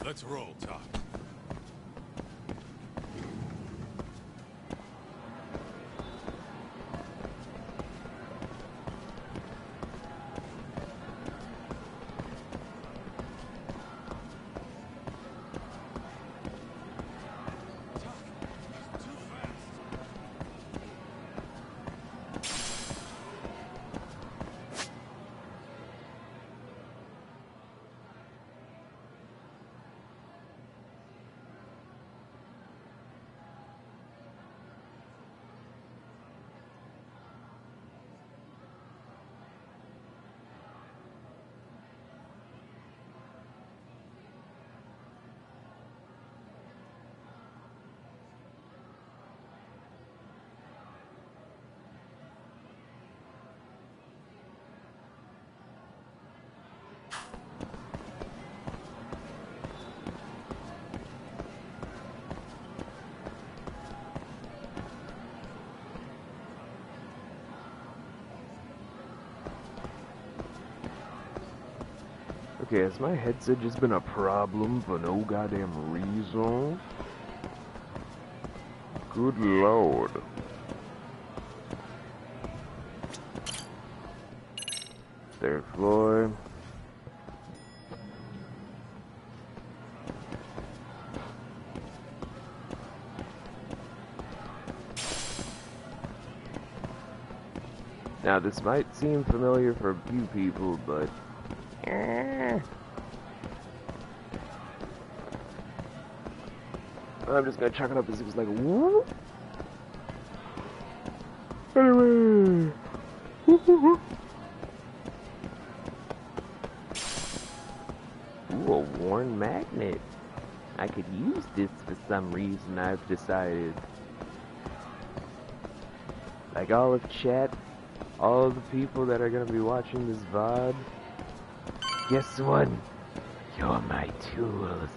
Let's roll, Top. Okay, has my headset just been a problem for no goddamn reason? Good lord. Third floor. Now, this might seem familiar for a few people, but I'm just gonna chuck it up as it was like, whoop. Anyway. Ooh, a worn magnet. I could use this for some reason, I've decided. Like all of chat, all the people that are gonna be watching this VOD, guess what? You're my tools.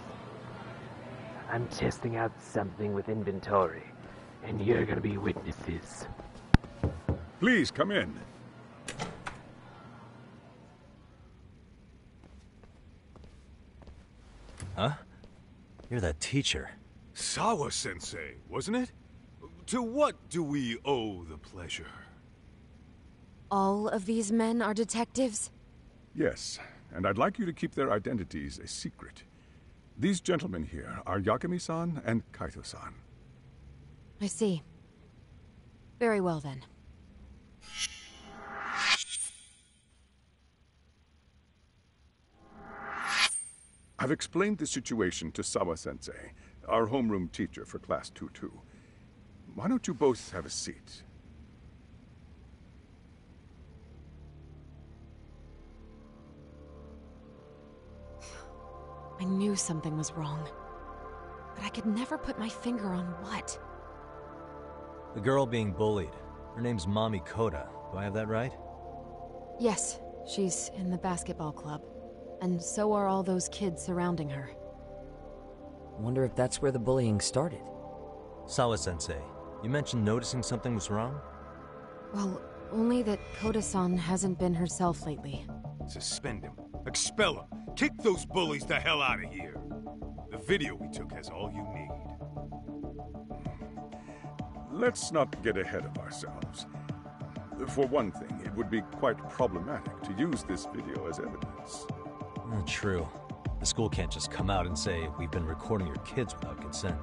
I'm testing out something with inventory, and you're gonna be witnesses. Please, come in. Huh? You're that teacher. Sawa-sensei, wasn't it? To what do we owe the pleasure? All of these men are detectives? Yes, and I'd like you to keep their identities a secret. These gentlemen here are Yakami-san and Kaito-san. I see. Very well, then. I've explained the situation to Sawa-sensei, our homeroom teacher for Class 2-2. Why don't you both have a seat? I knew something was wrong, but I could never put my finger on what. The girl being bullied. Her name's Mami Koda. Do I have that right? Yes, she's in the basketball club. And so are all those kids surrounding her. Wonder if that's where the bullying started. Sawa-sensei, you mentioned noticing something was wrong? Well, only that Koda-san hasn't been herself lately. Suspend him. Expel him. Kick those bullies the hell out of here. The video we took has all you need. Let's not get ahead of ourselves. For one thing, it would be quite problematic to use this video as evidence. True. The school can't just come out and say, we've been recording your kids without consent.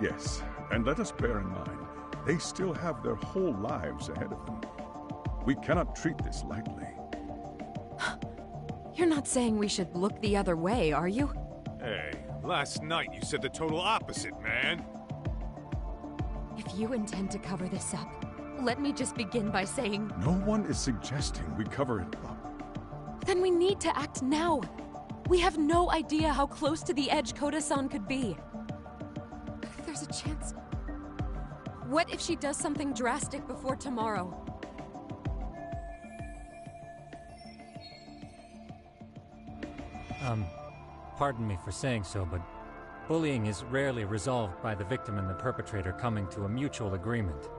Yes, and let us bear in mind, they still have their whole lives ahead of them. We cannot treat this lightly. You're not saying we should look the other way, are you? Hey, last night you said the total opposite, man. If you intend to cover this up, let me just begin by saying... No one is suggesting we cover it up. Then we need to act now. We have no idea how close to the edge Koda-san could be. There's a chance... What if she does something drastic before tomorrow? Pardon me for saying so, but bullying is rarely resolved by the victim and the perpetrator coming to a mutual agreement.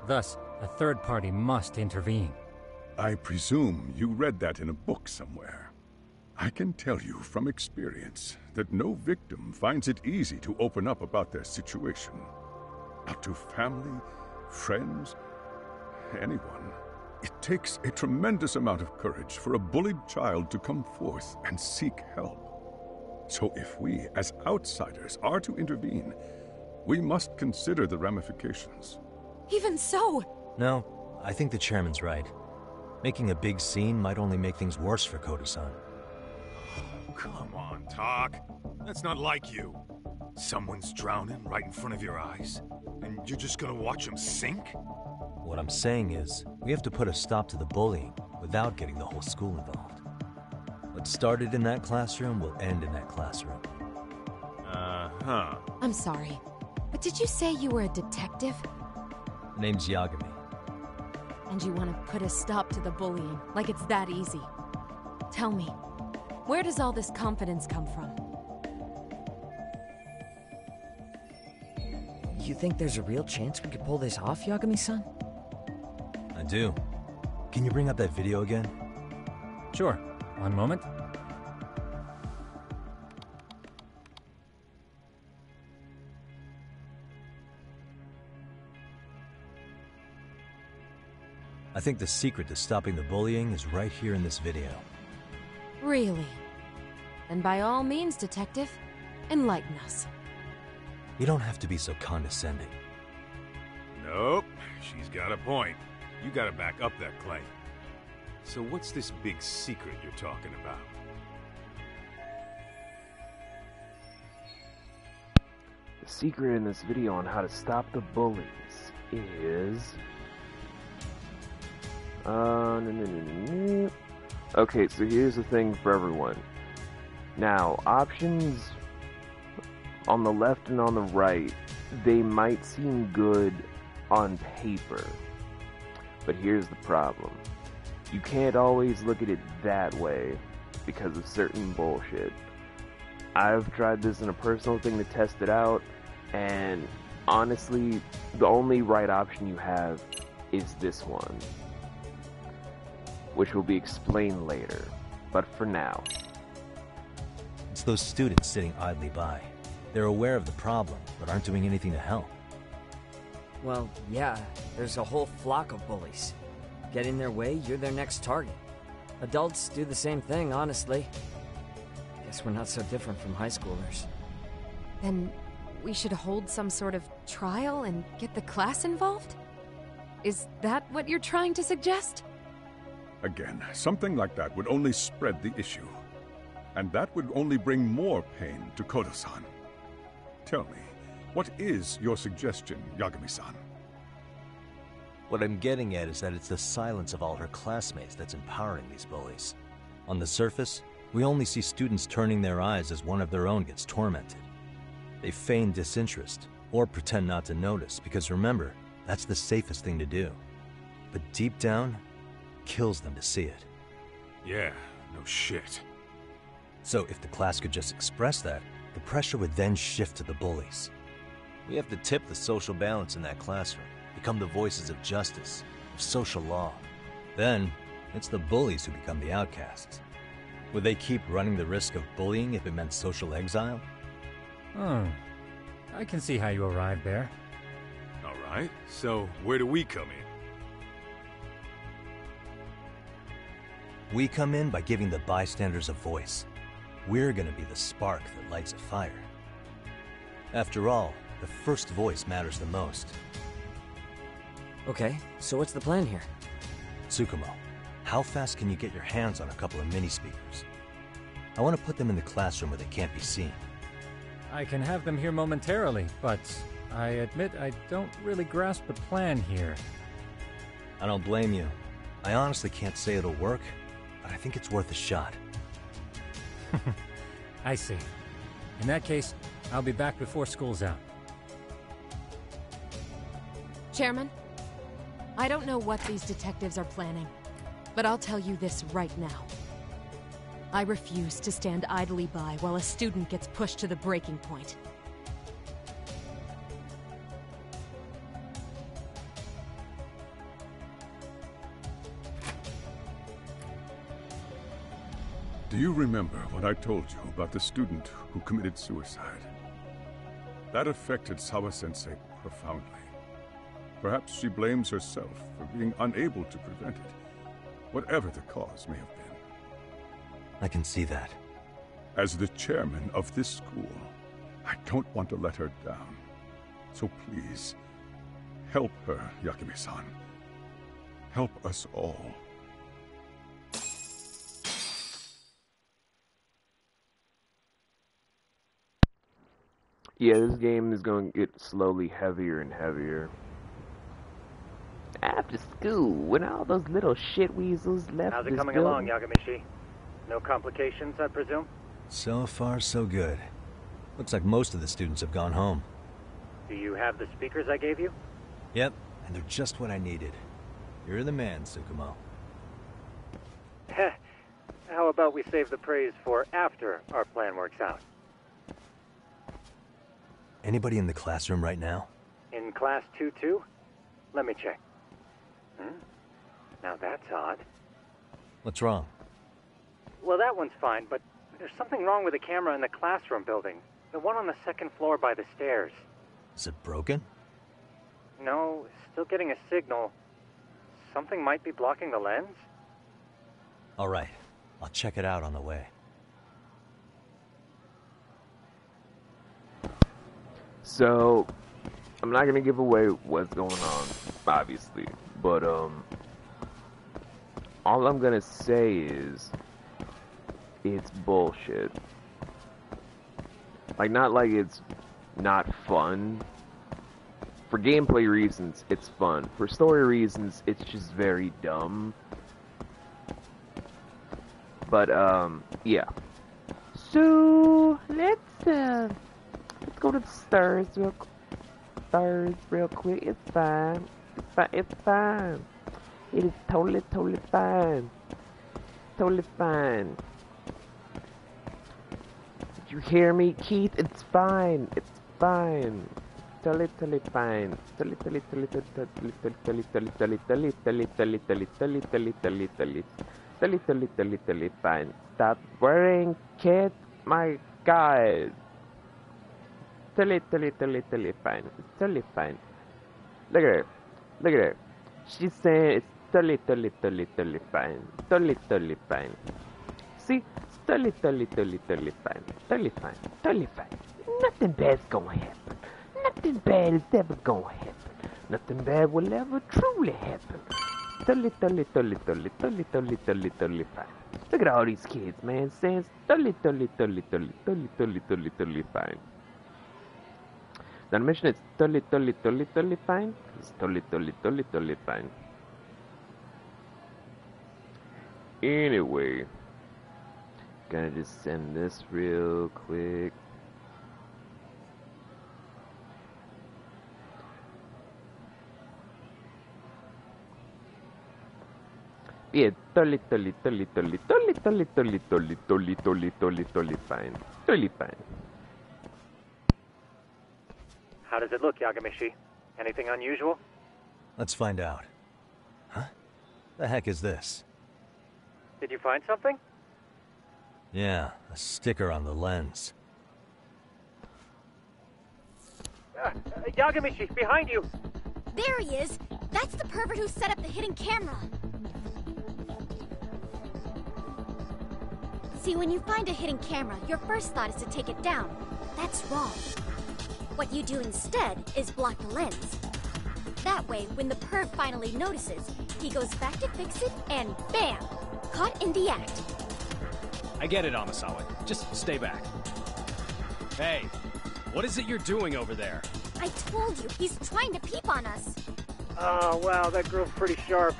Thus, a third party must intervene. I presume you read that in a book somewhere. I can tell you from experience that no victim finds it easy to open up about their situation. Not to family, friends, anyone. It takes a tremendous amount of courage for a bullied child to come forth and seek help. So if we, as outsiders, are to intervene, we must consider the ramifications. Even so! No, I think the chairman's right. Making a big scene might only make things worse for Koto-san. Come on, Talk. That's not like you. Someone's drowning right in front of your eyes, and you're just gonna watch him sink? What I'm saying is, we have to put a stop to the bullying without getting the whole school involved. What started in that classroom will end in that classroom. Uh-huh. I'm sorry, but did you say you were a detective? Name's Yagami. And you want to put a stop to the bullying, like it's that easy. Tell me, where does all this confidence come from? You think there's a real chance we could pull this off, Yagami-san? I do. Can you bring up that video again? Sure. One moment. I think the secret to stopping the bullying is right here in this video. Really? Then by all means, detective, enlighten us. You don't have to be so condescending. Nope, she's got a point. You gotta back up that claim. So what's this big secret you're talking about? The secret in this video on how to stop the bullies is... Okay, so here's the thing for everyone. Now, options on the left and on the right, they might seem good on paper. But here's the problem. You can't always look at it that way because of certain bullshit. I've tried this in a personal thing to test it out, and honestly, the only right option you have is this one, which will be explained later. But for now, It's those students sitting idly by. They're aware of the problem, but aren't doing anything to help. Well, yeah, there's a whole flock of bullies. Get in their way, you're their next target. Adults do the same thing, honestly. Guess we're not so different from high schoolers. Then we should hold some sort of trial and get the class involved? Is that what you're trying to suggest? Again, something like that would only spread the issue. And that would only bring more pain to Koto-san. Tell me, what is your suggestion, Yagami-san? What I'm getting at is that it's the silence of all her classmates that's empowering these bullies. On the surface, we only see students turning their eyes as one of their own gets tormented. They feign disinterest, or pretend not to notice, because remember, that's the safest thing to do. But deep down, kills them to see it. Yeah, no shit. So if the class could just express that, the pressure would then shift to the bullies. We have to tip the social balance in that classroom, become the voices of justice, of social law. Then, it's the bullies who become the outcasts. Would they keep running the risk of bullying if it meant social exile? I can see how you arrived there. All right, so where do we come in? We come in by giving the bystanders a voice. We're gonna be the spark that lights a fire. After all, the first voice matters the most. Okay, so what's the plan here? Tsukumo, how fast can you get your hands on a couple of mini-speakers? I want to put them in the classroom where they can't be seen. I can have them here momentarily, but I admit I don't really grasp the plan here. I don't blame you. I honestly can't say it'll work, but I think it's worth a shot. I see. In that case, I'll be back before school's out. Chairman, I don't know what these detectives are planning, but I'll tell you this right now. I refuse to stand idly by while a student gets pushed to the breaking point. Do you remember what I told you about the student who committed suicide? That affected Sawa-sensei profoundly. Perhaps she blames herself for being unable to prevent it, whatever the cause may have been. I can see that. As the chairman of this school, I don't want to let her down. So please, help her, Yakume-san. Help us all. Yeah, this game is going to get slowly heavier and heavier. After school, when all those little shit weasels left How's it this coming building... along, Yagamishi? No complications, I presume? So far, so good. Looks like most of the students have gone home. Do you have the speakers I gave you? Yep, and they're just what I needed. You're the man, Tsukumo. Heh. How about we save the praise for after our plan works out? Anybody in the classroom right now? In class 2-2? Let me check. Now that's odd. What's wrong? Well, that one's fine, but there's something wrong with the camera in the classroom building. The one on the second floor by the stairs. Is it broken? No, still getting a signal. Something might be blocking the lens? All right, I'll check it out on the way. So, I'm not gonna give away what's going on, obviously, but all I'm gonna say is it's bullshit. Like, not like it's not fun. For gameplay reasons, it's fun. For story reasons, it's just very dumb. But yeah. So let's go to the stairs real quick. It's fine. It's fine. It is totally fine. Totally fine. Did you hear me, Keith? It's fine. It's fine. Totally fine. Totally fine. Stop worrying, kid. My God. Totally fine. It's totally fine. Look at her. She's saying it's totally fine. Totally fine. See? It's totally fine. Totally fine. Nothing bad's gonna happen. Nothing bad is ever gonna happen. Nothing bad will ever truly happen. Totally fine. Look at all these kids, man, saying it's totally fine. The mission is totally fine. It's totally fine. Anyway, gonna just send this real quick. Yeah, totally fine. Totally fine. How does it look, Yagamishi? Anything unusual? Let's find out. Huh? The heck is this? Did you find something? Yeah, a sticker on the lens. Yagamishi, behind you! There he is! That's the pervert who set up the hidden camera! See, when you find a hidden camera, your first thought is to take it down. That's wrong. What you do instead is block the lens. That way, when the perv finally notices, he goes back to fix it, and bam! Caught in the act. I get it, Amasawa. Just stay back. Hey, what is it you're doing over there? I told you, he's trying to peep on us. Oh, wow, that girl's pretty sharp.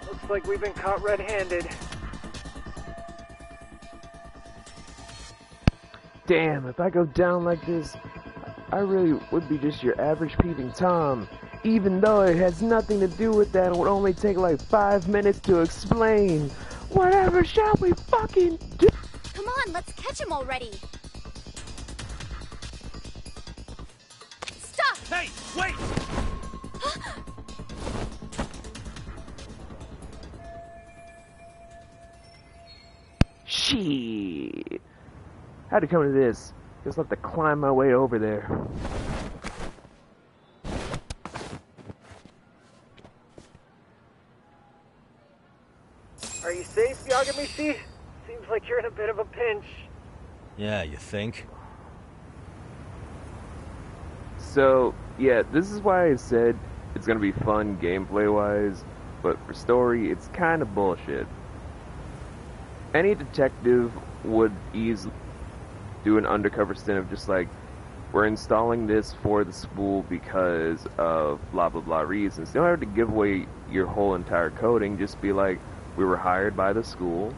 Looks like we've been caught red-handed. Damn, if I go down like this, I really would be just your average peeping Tom. Even though it has nothing to do with that and would only take like 5 minutes to explain. Whatever shall we fucking do? Come on, let's catch him already. Stop! Hey, wait! Shit. How'd it come to this? Just have to climb my way over there. Are you safe, Yagamishi? Seems like you're in a bit of a pinch. Yeah, you think? So, yeah, this is why I said it's gonna be fun gameplay-wise, but for story, it's kind of bullshit. Any detective would easily do an undercover stint of just like, we're installing this for the school because of blah blah blah reasons. You don't have to give away your whole entire coding, just be like, we were hired by the school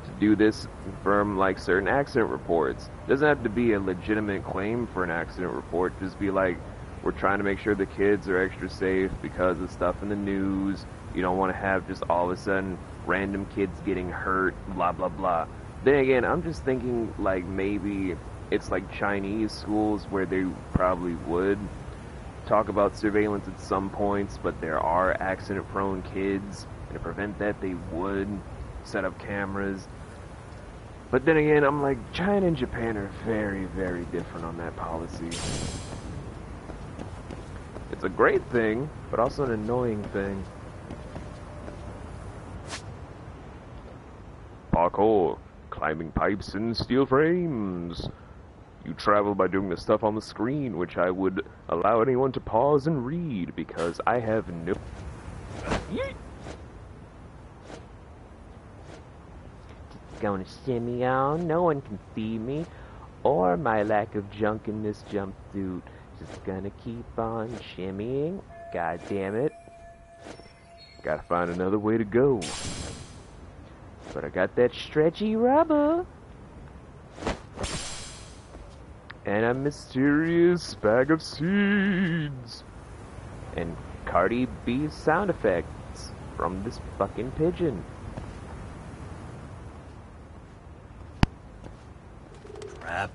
to do this from like certain accident reports. Doesn't have to be a legitimate claim for an accident report, just be like, we're trying to make sure the kids are extra safe because of stuff in the news. You don't want to have just all of a sudden random kids getting hurt, blah blah blah. Then again, I'm just thinking like maybe it's like Chinese schools where they probably would talk about surveillance at some points, but there are accident-prone kids, and to prevent that, they would set up cameras. But then again, I'm like, China and Japan are very, very different on that policy. It's a great thing, but also an annoying thing. Parkour, climbing pipes and steel frames. You travel by doing the stuff on the screen, which I would allow anyone to pause and read, because I have no... Yeet! Just gonna shimmy on, no one can see me, or my lack of junk in this jumpsuit. Just gonna keep on shimmying. God damn it. Gotta find another way to go. But I got that stretchy rubber. And a mysterious bag of seeds. And Cardi B's sound effects from this fucking pigeon. Crap.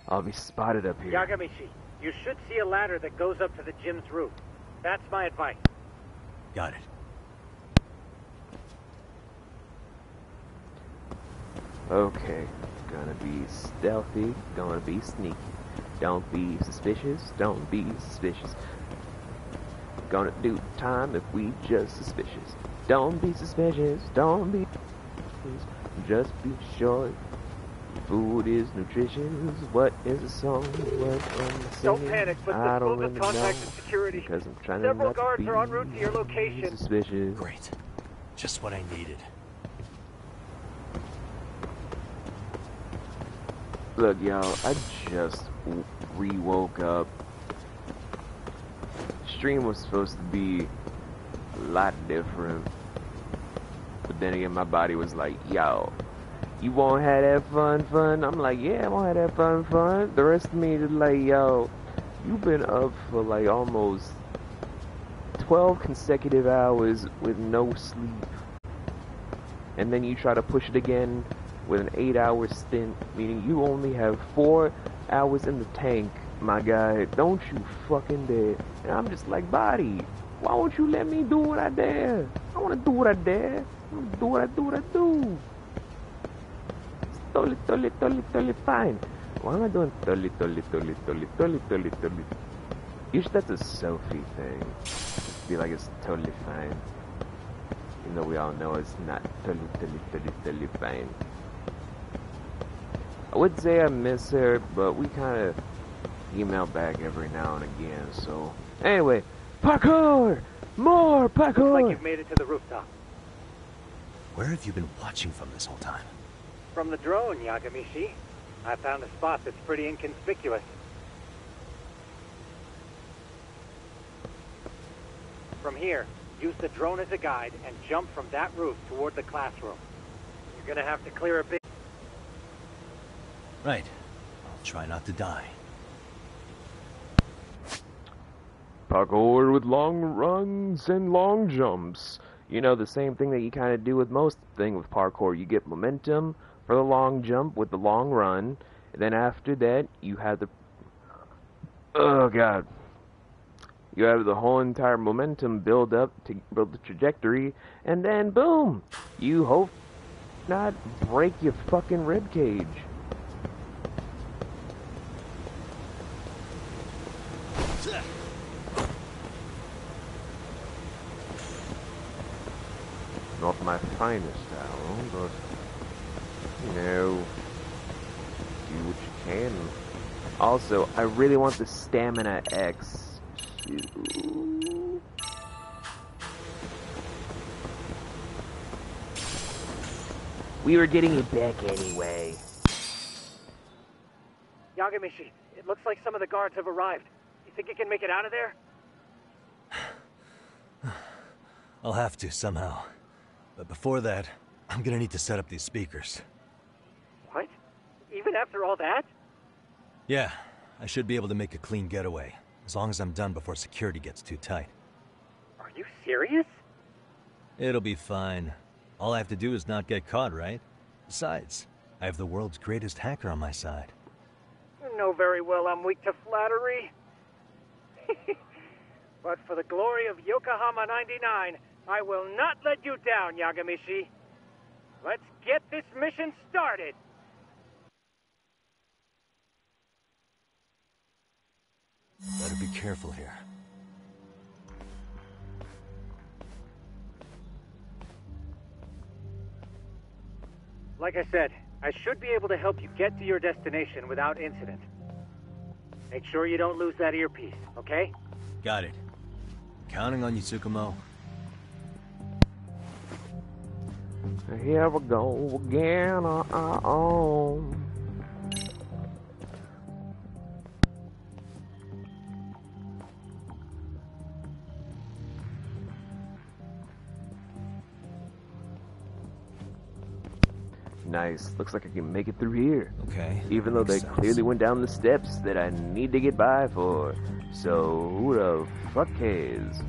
I'll be spotted up here. Yagamishi, you should see a ladder that goes up to the gym's roof. That's my advice. Got it. Okay, gonna be stealthy, gonna be sneaky. Don't be suspicious, don't be suspicious. Gonna do time if we just suspicious. Don't be suspicious, don't be suspicious. Just be sure food is nutritious. What is the song? What am I singing? Don't panic, but I the don't school really has contacted know, security. because I'm trying Several not guards to be are en route to your location. Suspicious. Great. Just what I needed. Look, y'all, I just re-woke up. Stream was supposed to be a lot different. But then again, my body was like, yo, you won't have that fun? I'm like, yeah, I won't have that fun. The rest of me is like, yo, you've been up for like almost 12 consecutive hours with no sleep. And then you try to push it again with an 8-hour stint, meaning you only have 4 hours in the tank, my guy. Don't you fucking dare. And I'm just like, body, why won't you let me do what I dare? I want to do what I dare. I want to do what I do. It's totally fine. Why am I doing totally? Usually that's a selfie thing. Be like, it's totally fine. Even though we all know it's not totally fine. I would say I miss her, but we kind of email back every now and again, so... Anyway, parkour! More parkour! Looks like you've made it to the rooftop. Where have you been watching from this whole time? From the drone, Yagamishi. I found a spot that's pretty inconspicuous. From here, use the drone as a guide and jump from that roof toward the classroom. You're gonna have to clear a big... Right. I'll try not to die. Parkour with long runs and long jumps. You know, the same thing that you kind of do with most thing with parkour. You get momentum for the long jump with the long run. And then after that, you have the... Oh, God. You have the whole entire momentum build up to build the trajectory, and then boom! You hope not break your fucking rib cage. Not my finest hour, but you know, do what you can. Also, I really want the stamina X. We were getting it back anyway. Yagamishi, it looks like some of the guards have arrived. You think you can make it out of there? I'll have to, somehow. But before that, I'm gonna need to set up these speakers. What? Even after all that? Yeah, I should be able to make a clean getaway, as long as I'm done before security gets too tight. Are you serious? It'll be fine. All I have to do is not get caught, right? Besides, I have the world's greatest hacker on my side. You know very well I'm weak to flattery. But for the glory of Yokohama 99, I will not let you down, Yagamishi. Let's get this mission started. Better be careful here. Like I said, I should be able to help you get to your destination without incident. Make sure you don't lose that earpiece, okay? Got it. Counting on you, Tsukumo. Here we go again. Nice. Looks like I can make it through here. Okay. Even though they clearly went down the steps that I need to get by for. So who the fuck cares?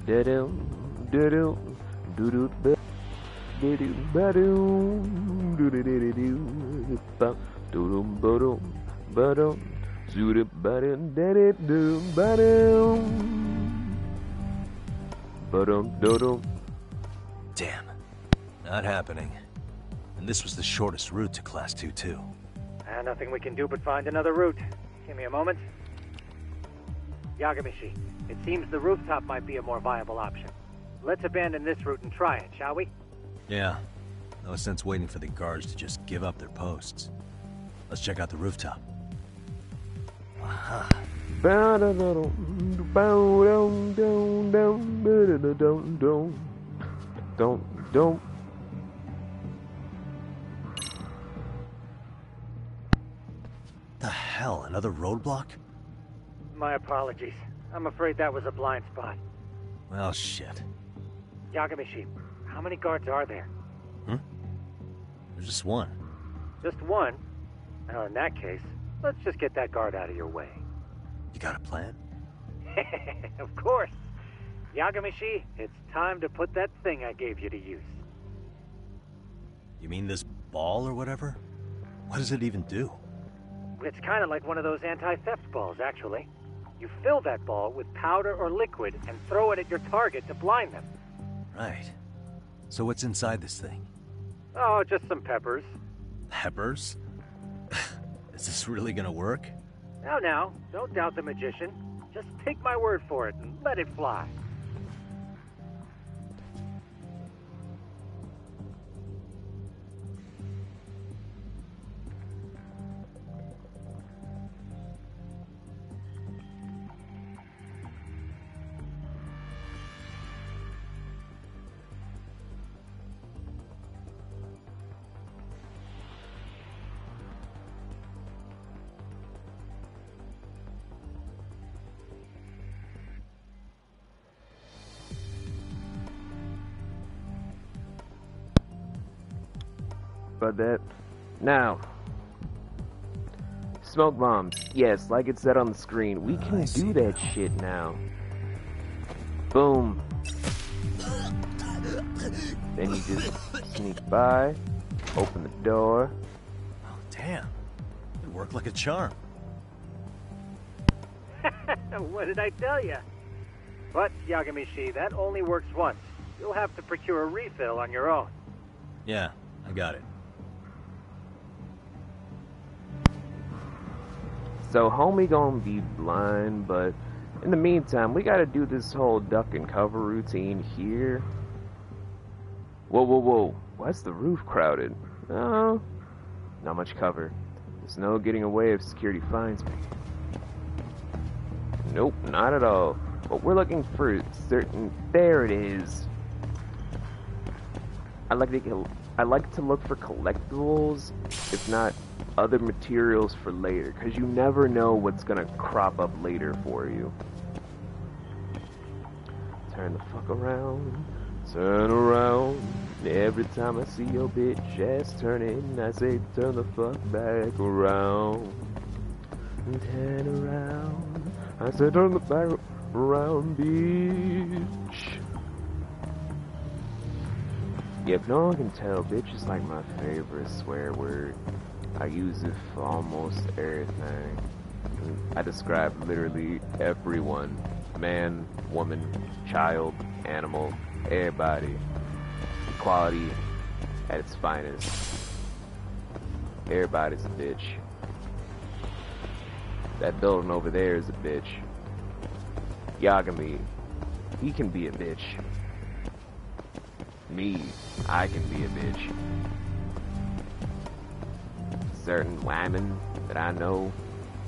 Da-dum, da-dum, doo-doo, da-doo, ba-doom, doo-doo-doo-doo, ba, doo-dum, ba-dum, ba-dum, zoo-doo, ba-dum, da-doo, ba-dum, ba-dum, da-dum. Damn. Not happening. And this was the shortest route to Class 2, too. Nothing we can do but find another route. Give me a moment. Yagamishi, it seems the rooftop might be a more viable option. Let's abandon this route and try it, shall we? Yeah. No sense waiting for the guards to just give up their posts. Let's check out the rooftop. Aha. Don't. The hell, another roadblock? My apologies. I'm afraid that was a blind spot. Well, shit. Yagamishi, how many guards are there? There's just one. Just one? Well, in that case, let's just get that guard out of your way. You got a plan? Of course. Yagamishi, it's time to put that thing I gave you to use. You mean this ball or whatever? What does it even do? It's kind of like one of those anti-theft balls, actually. You fill that ball with powder or liquid and throw it at your target to blind them. Right. So what's inside this thing? Oh, just some peppers. Peppers? Is this really gonna work? Now, don't doubt the magician. Just take my word for it and let it fly. About that. Now, smoke bombs. Yes, like it said on the screen, we can do that shit now. Boom. Then you just sneak by, open the door. Oh, damn. It worked like a charm. What did I tell you? But, Yagami-shi, that only works once. You'll have to procure a refill on your own. Yeah, I got it. So homie gonna be blind, but in the meantime, we gotta do this whole duck and cover routine here. Whoa, whoa, whoa. Why's the roof crowded? Oh, not much cover. There's no getting away if security finds me. Nope, not at all. But we're looking for certain... There it is. I like to look for collectibles, if not other materials for later, because you never know what's gonna crop up later for you. Turn the fuck around, turn around. Every time I see your bitch ass turning, I say turn the fuck back around. Turn around, I say turn the back around, bitch. Yeah, if no one can tell, bitch is like my favorite swear word. I use it for almost everything. I describe literally everyone. Man, woman, child, animal, everybody. Equality at its finest. Everybody's a bitch. That building over there is a bitch. Yagami, he can be a bitch. Me, I can be a bitch. Certain women that I know,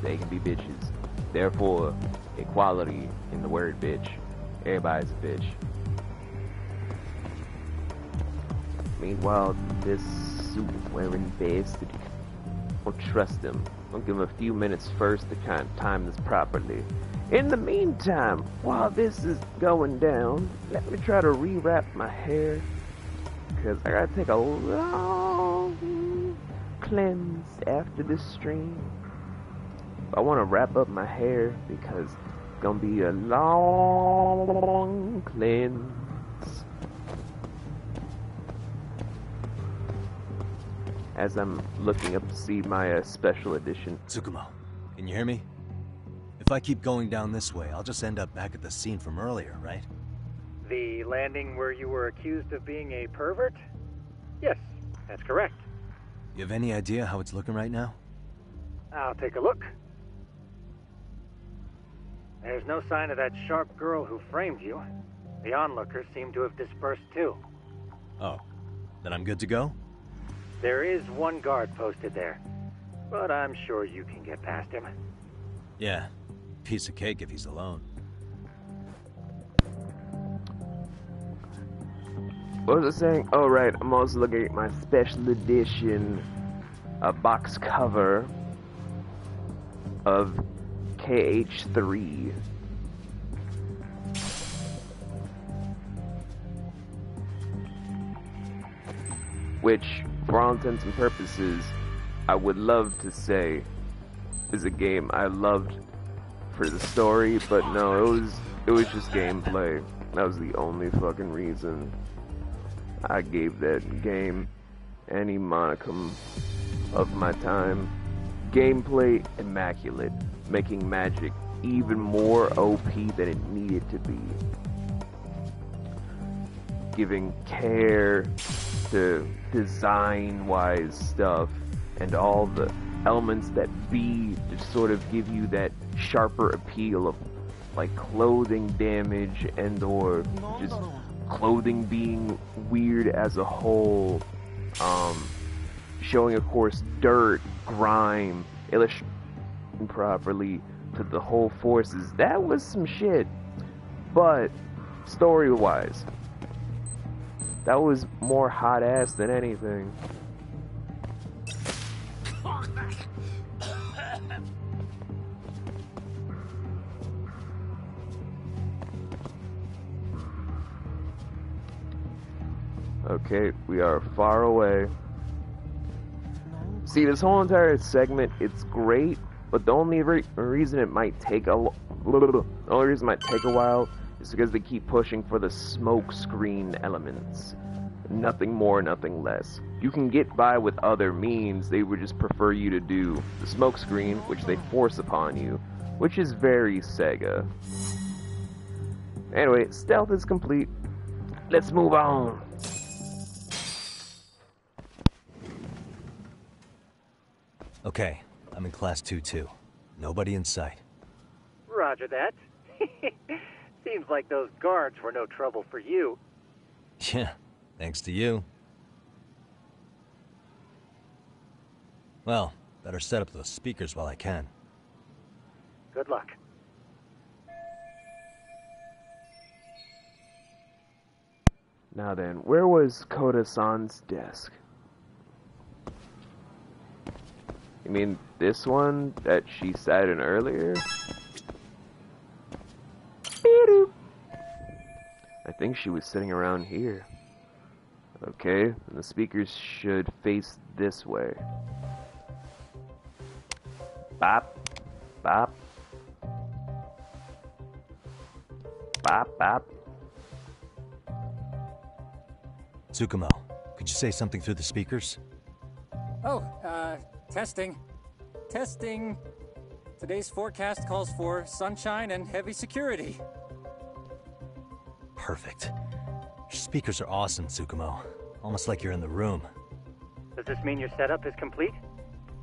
they can be bitches. Therefore, equality in the word bitch. Everybody's a bitch. Meanwhile, this suit-wearing bastard, I'll trust him. I'll give him a few minutes first to kind of time this properly. In the meantime, while this is going down, let me try to rewrap my hair. Because I gotta take a long cleanse after this stream. I want to wrap up my hair because it's gonna be a long cleanse. As I'm looking up to see my special edition. Tsukumo, can you hear me? If I keep going down this way, I'll just end up back at the scene from earlier, right? The landing where you were accused of being a pervert? Yes, that's correct. You have any idea how it's looking right now? I'll take a look. There's no sign of that sharp girl who framed you. The onlookers seem to have dispersed too. Oh, then I'm good to go? There is one guard posted there, but I'm sure you can get past him. Yeah, piece of cake if he's alone. What was I saying? Oh, right. I'm also looking at my special edition box cover of KH3. Which, for all intents and purposes, I would love to say is a game I loved for the story, but no, it was just gameplay. That was the only fucking reason I gave that game any monicum of my time. Gameplay immaculate, making magic even more OP than it needed to be. Giving care to design-wise stuff and all the elements that be to sort of give you that sharper appeal of like clothing damage and or just clothing being weird as a whole, showing of course dirt, grime, illustrating properly to the whole forces. That was some shit, but story wise that was more hot ass than anything. Okay, we are far away. See, this whole entire segment, it's great, but the only reason it might take a while is because they keep pushing for the smoke screen elements. Nothing more, nothing less. You can get by with other means. They would just prefer you to do the smoke screen, which they force upon you, which is very Sega. Anyway, stealth is complete. Let's move on. Okay, I'm in class 2-2. Nobody in sight. Roger that. Seems like those guards were no trouble for you. Yeah, thanks to you. Well, better set up those speakers while I can. Good luck. Now then, where was Koda-san's desk? You mean this one that she sat in earlier? I think she was sitting around here. Okay, and the speakers should face this way. Bop, bop. Bop, bop. Tsukumo, could you say something through the speakers? Oh, testing. Testing. Today's forecast calls for sunshine and heavy security. Perfect. Your speakers are awesome, Tsukumo. Almost like you're in the room. Does this mean your setup is complete?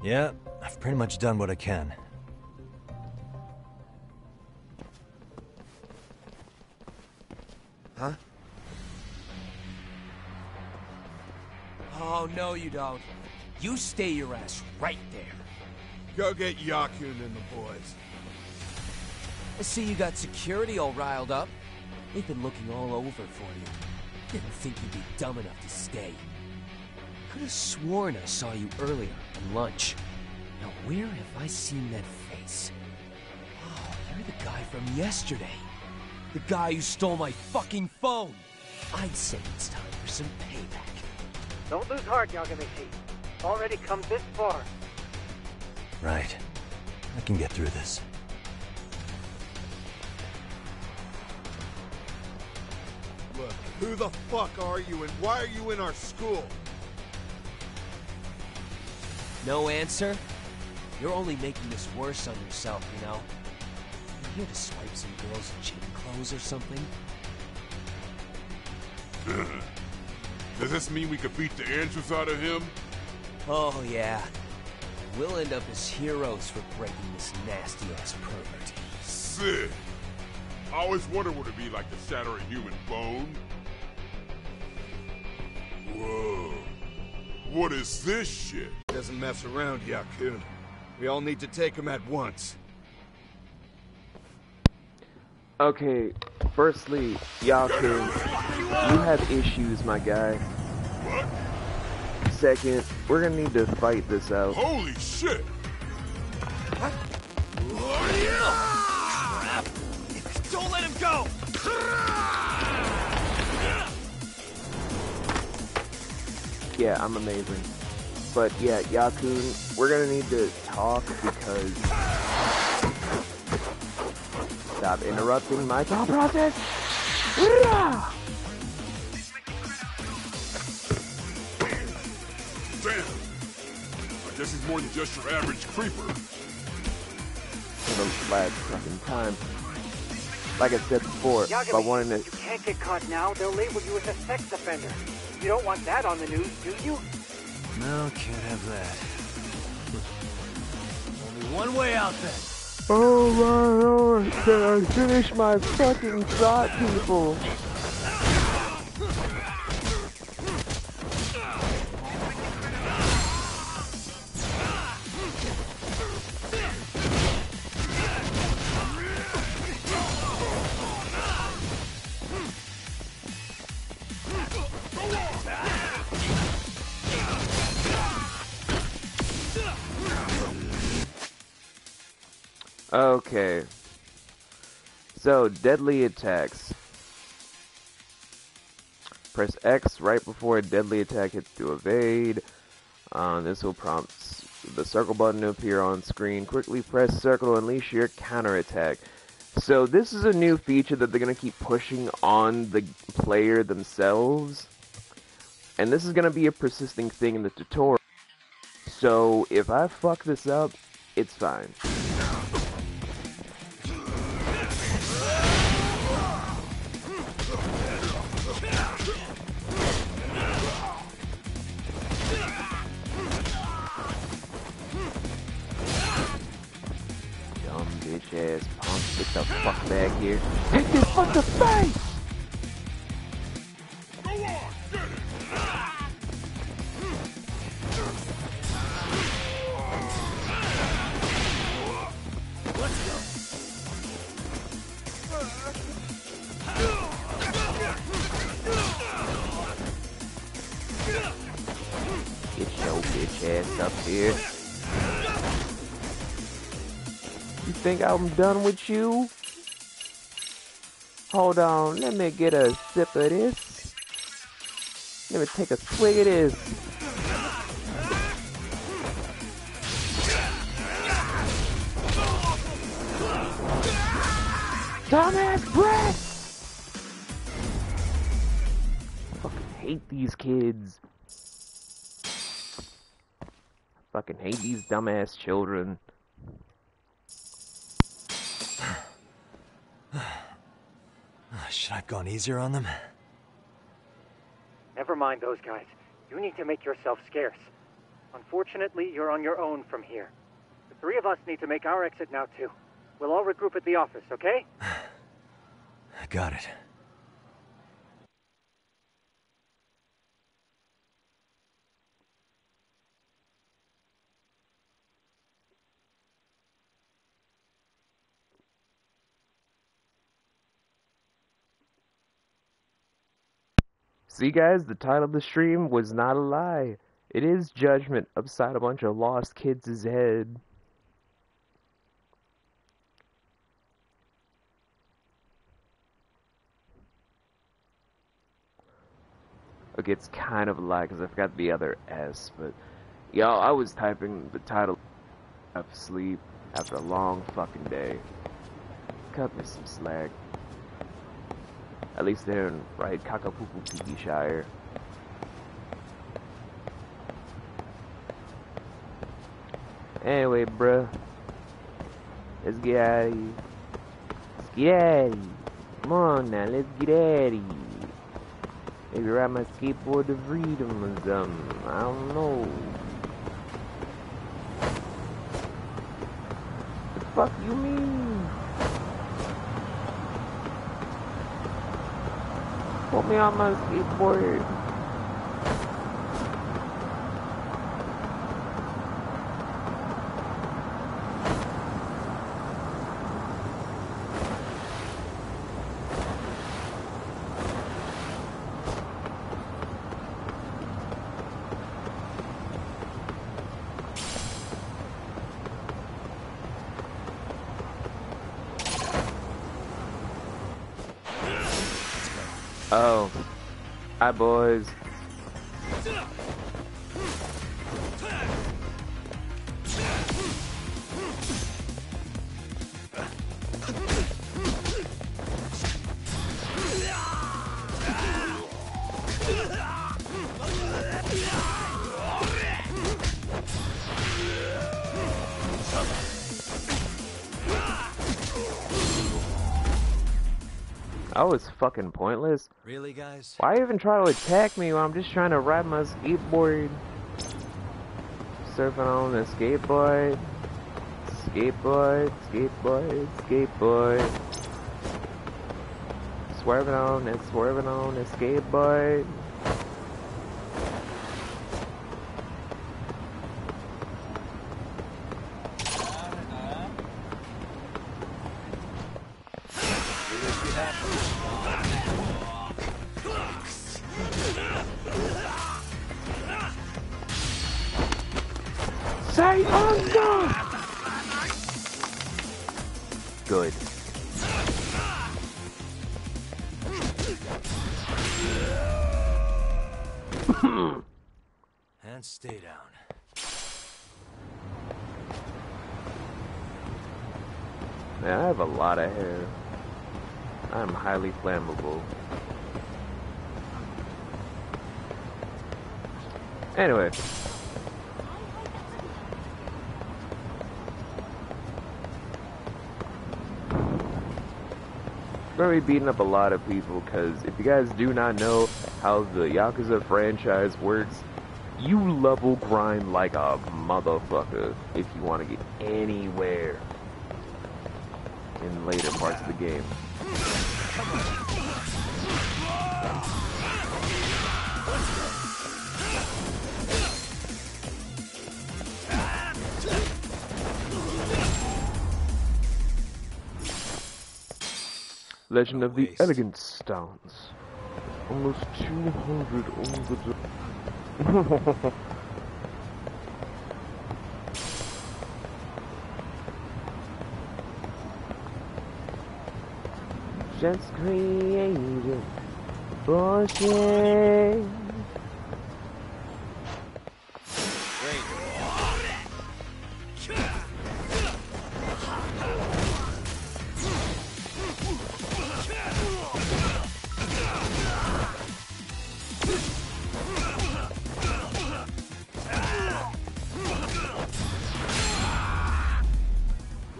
Yeah, I've pretty much done what I can. Huh? Oh, no you don't. You stay your ass right there. Go get Yakun and the boys. I see you got security all riled up. They've been looking all over for you. Didn't think you'd be dumb enough to stay. Could have sworn I saw you earlier at lunch. Now where have I seen that face? Oh, you're the guy from yesterday. The guy who stole my fucking phone. I'd say it's time for some payback. Don't lose heart, Yagamichi. Already come this far. Right. I can get through this. Look, who the fuck are you and why are you in our school? No answer? You're only making this worse on yourself, you know? You here to swipe some girls in gym clothes or something? Does this mean we could beat the answers out of him? Oh, yeah. We'll end up as heroes for breaking this nasty-ass pervert. Sick. I always wondered what it'd be like to shatter a human bone. Whoa. What is this shit? Doesn't mess around, Yakun. We all need to take him at once. Okay, firstly, Yakun, you have issues, my guy. What? Second, we're gonna need to fight this out. Holy shit! Don't let him go! Yeah, I'm amazing. But yeah, Yakun, we're gonna need to talk because... Stop interrupting my thought process! Damn! I guess he's more than just your average creeper. For the last fucking time. Like I said before, if I wanted to... You can't get caught now. They'll label you as a sex offender. You don't want that on the news, do you? No, can't have that. Only one way out then. Oh my lord, can I finish my fucking thought, people? Okay. So, deadly attacks. Press X right before a deadly attack hits to evade. This will prompt the circle button to appear on screen. Quickly press circle to unleash your counterattack. So, this is a new feature that they're going to keep pushing on the player themselves. And this is going to be a persisting thing in the tutorial. So, if I fuck this up, it's fine. back here. Hit this fucking face! Get your bitch ass up here. You think I'm done with you? Hold on, let me get a sip of this. Let me take a swig of this. Dumbass brat! I fucking hate these kids. I fucking hate these dumbass children. Should I have gone easier on them? Never mind those guys. You need to make yourself scarce. Unfortunately, you're on your own from here. The three of us need to make our exit now, too. We'll all regroup at the office, okay? Got it. See guys, the title of the stream was not a lie. It is Judgment upside a bunch of lost kids' head. Okay, it's kind of a lie because I forgot the other S, but y'all, I was typing the title of sleep after a long fucking day. Cut me some slack. At least they're in right Kakapuku Piki Shire. Anyway, bruh. Let's get out of here. Let's get out of here. Come on now, let's get out of here. Maybe ride my skateboard to freedom or something. I don't know. What the fuck you mean? Put me on my skateboard. Oh. Hi, boys. That was fucking pointless. Really, guys? Why even try to attack me when I'm just trying to ride my skateboard? Surfing on a skateboard. Skateboard, skateboard, skateboard. Swerving on a skateboard. Say no! Good. And stay down. Man, I have a lot of hair. I'm highly flammable. Anyway. We're going to be beating up a lot of people because if you guys do not know how the Yakuza franchise works, you level grind like a motherfucker if you want to get anywhere. in later parts of the game. Legend of the Elegant Stones. Almost 200 over the... Just created bullshit.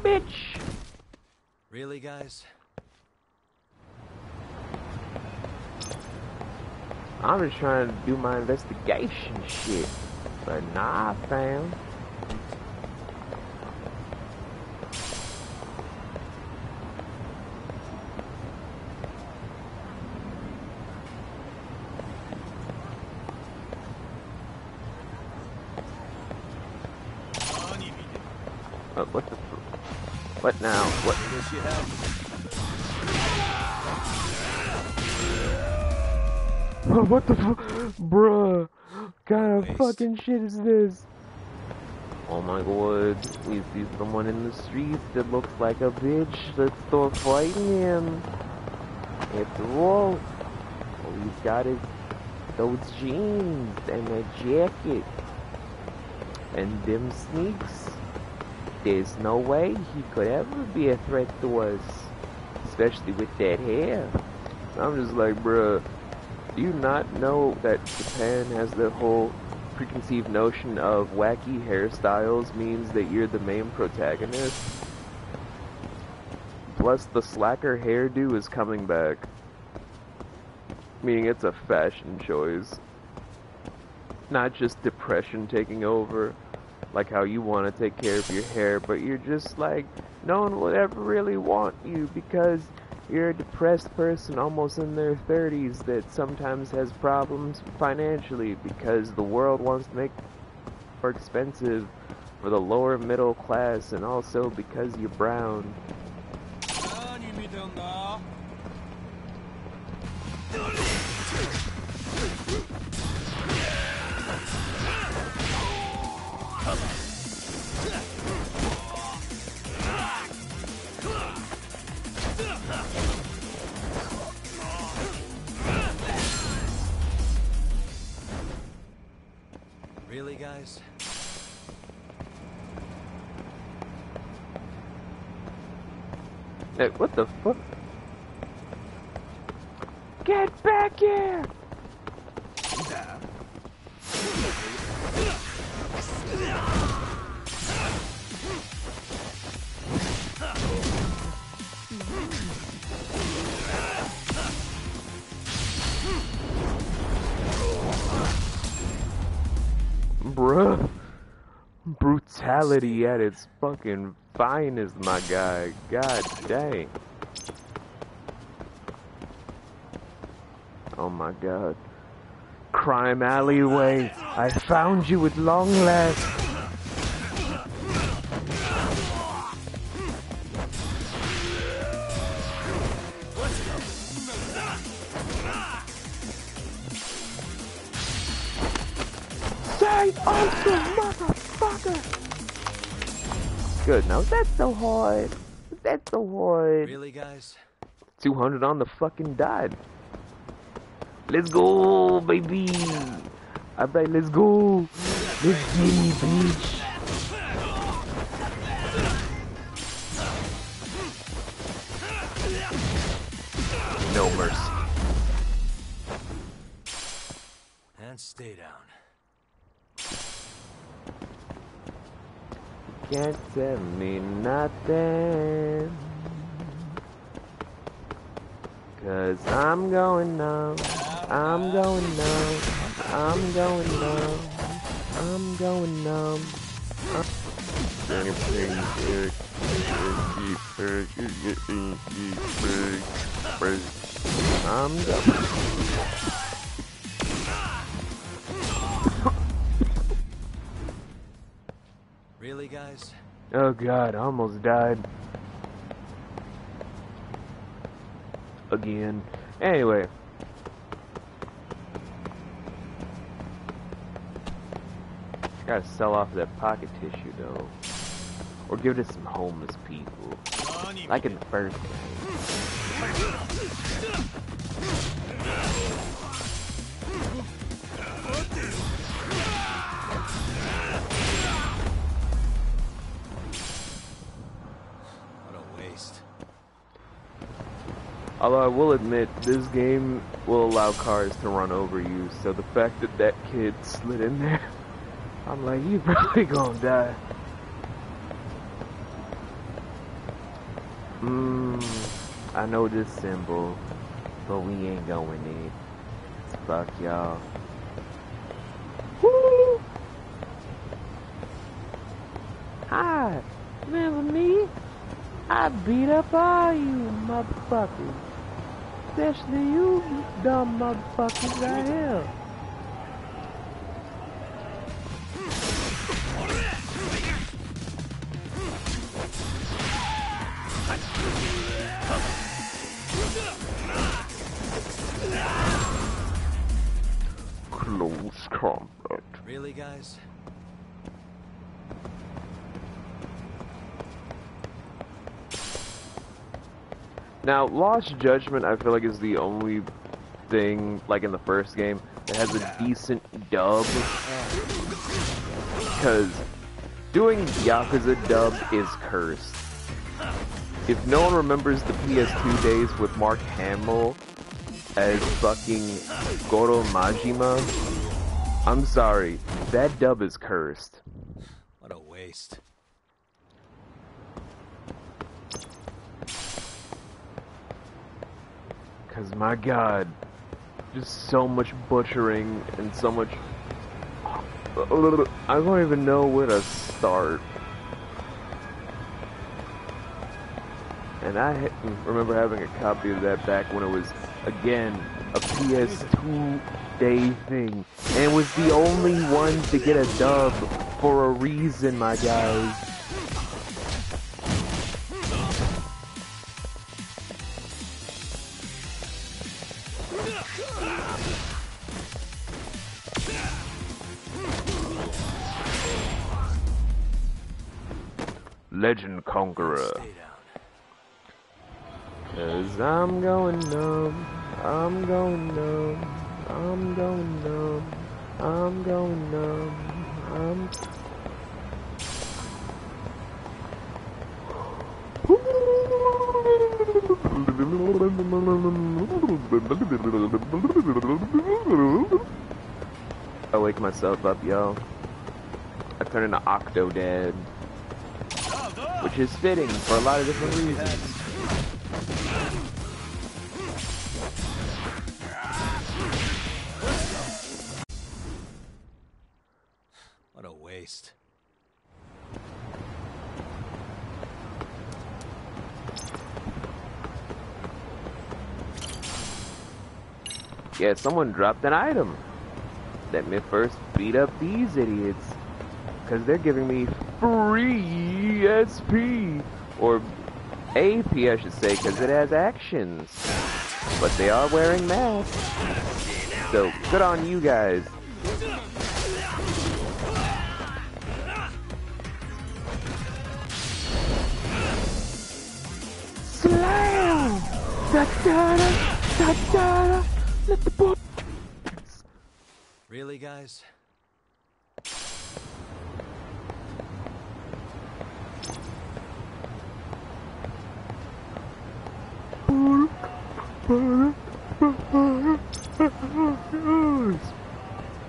Bitch! Really, guys? I'm just trying to do my investigation shit. But nah, fam. What the f- What now? What? What the fuck? Bruh. What kind of fucking shit is this? Oh my god. We see someone in the street that looks like a bitch. Let's start fighting him. After all he's got is those jeans and a jacket. And them sneaks. There's no way he could ever be a threat to us. Especially with that hair. I'm just like, bruh. Do you not know that Japan has the whole preconceived notion of wacky hairstyles means that you're the main protagonist? Plus, the slacker hairdo is coming back. Meaning it's a fashion choice. Not just depression taking over, like how you want to take care of your hair, but you're just like, no one will ever really want you because you're a depressed person almost in their 30s that sometimes has problems financially because the world wants to make it more expensive for the lower middle class, and also because you're brown. Really, guys? Hey, what the fuck? Get back here! Bruh. Brutality at its fucking finest, my guy. God dang. Oh my god. Crime alleyway. I found you at long last. Say awesome, motherfucker! Good, now that's so hard. That's so hard. Really, guys? 200 on the fucking dot. Let's go, baby. Alright, let's go. Let's get it, bitch. No mercy. And stay down. Can't tell me nothing, 'cause I'm going numb, I'm going numb, I'm going numb, I'm going numb. I'm done. Really, guys? Oh god, I almost died. Again. Anyway. Gotta sell off that pocket tissue though. Or give it to some homeless people. Like in the first game. Although I will admit, this game will allow cars to run over you, so the fact that that kid slid in there, I'm like, you probably gonna die. I know this symbol, but we ain't going in. Fuck y'all. Woo! Hi, remember me? I beat up all you motherfuckers. Especially you dumb motherfuckers right here. Close combat. Really, guys? Now, Lost Judgment, I feel like, is the only thing, like in the first game, that has a decent dub. Because doing Yakuza dub is cursed. If no one remembers the PS2 days with Mark Hamill as fucking Goro Majima, I'm sorry, that dub is cursed. What a waste. Cause my god, just so much butchering and so much... I don't even know where to start. And I remember having a copy of that back when it was, again, a PS2 day thing. And it was the only one to get a dub for a reason, my guys. Legend Conqueror. Cause I'm going numb, I'm going numb, I'm going numb, I'm going numb, I wake myself up, yo. I turn into Octodad. Which is fitting for a lot of different reasons. What a waste. Yeah, someone dropped an item. Let me first beat up these idiots. Because they're giving me free SP. Or AP, I should say, because it has actions. But they are wearing masks. So, good on you guys. Slam! Da-da-da! Da-da-da! Let the boy... Really, guys?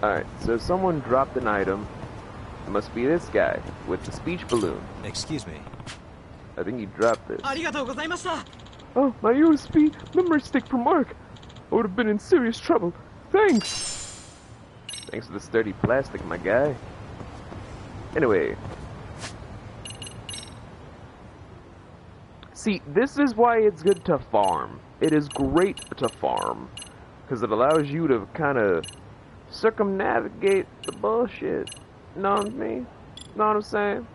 Alright, so someone dropped an item. It must be this guy with the speech balloon. Excuse me. I think he dropped this. Oh, my USB memory stick from Mark. I would have been in serious trouble. Thanks. Thanks for the sturdy plastic, my guy. Anyway, See, this is why it's good to farm. It is great to farm. Because it allows you to kind of circumnavigate the bullshit. Know what I mean? Know what I'm saying?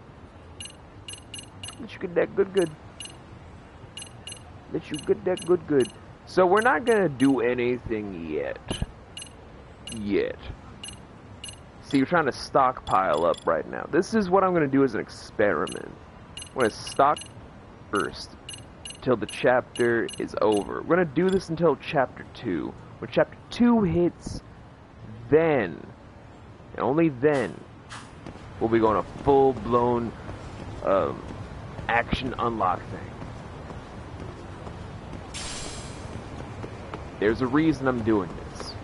Let you get that good. Let you get that good. So we're not gonna do anything yet. See, you're trying to stockpile up right now. This is what I'm gonna do as an experiment. I'm gonna stock first till the chapter is over. We're gonna do this until chapter 2. When chapter 2 hits, then, and only then, we'll be going a full-blown action unlock thing. There's a reason I'm doing this.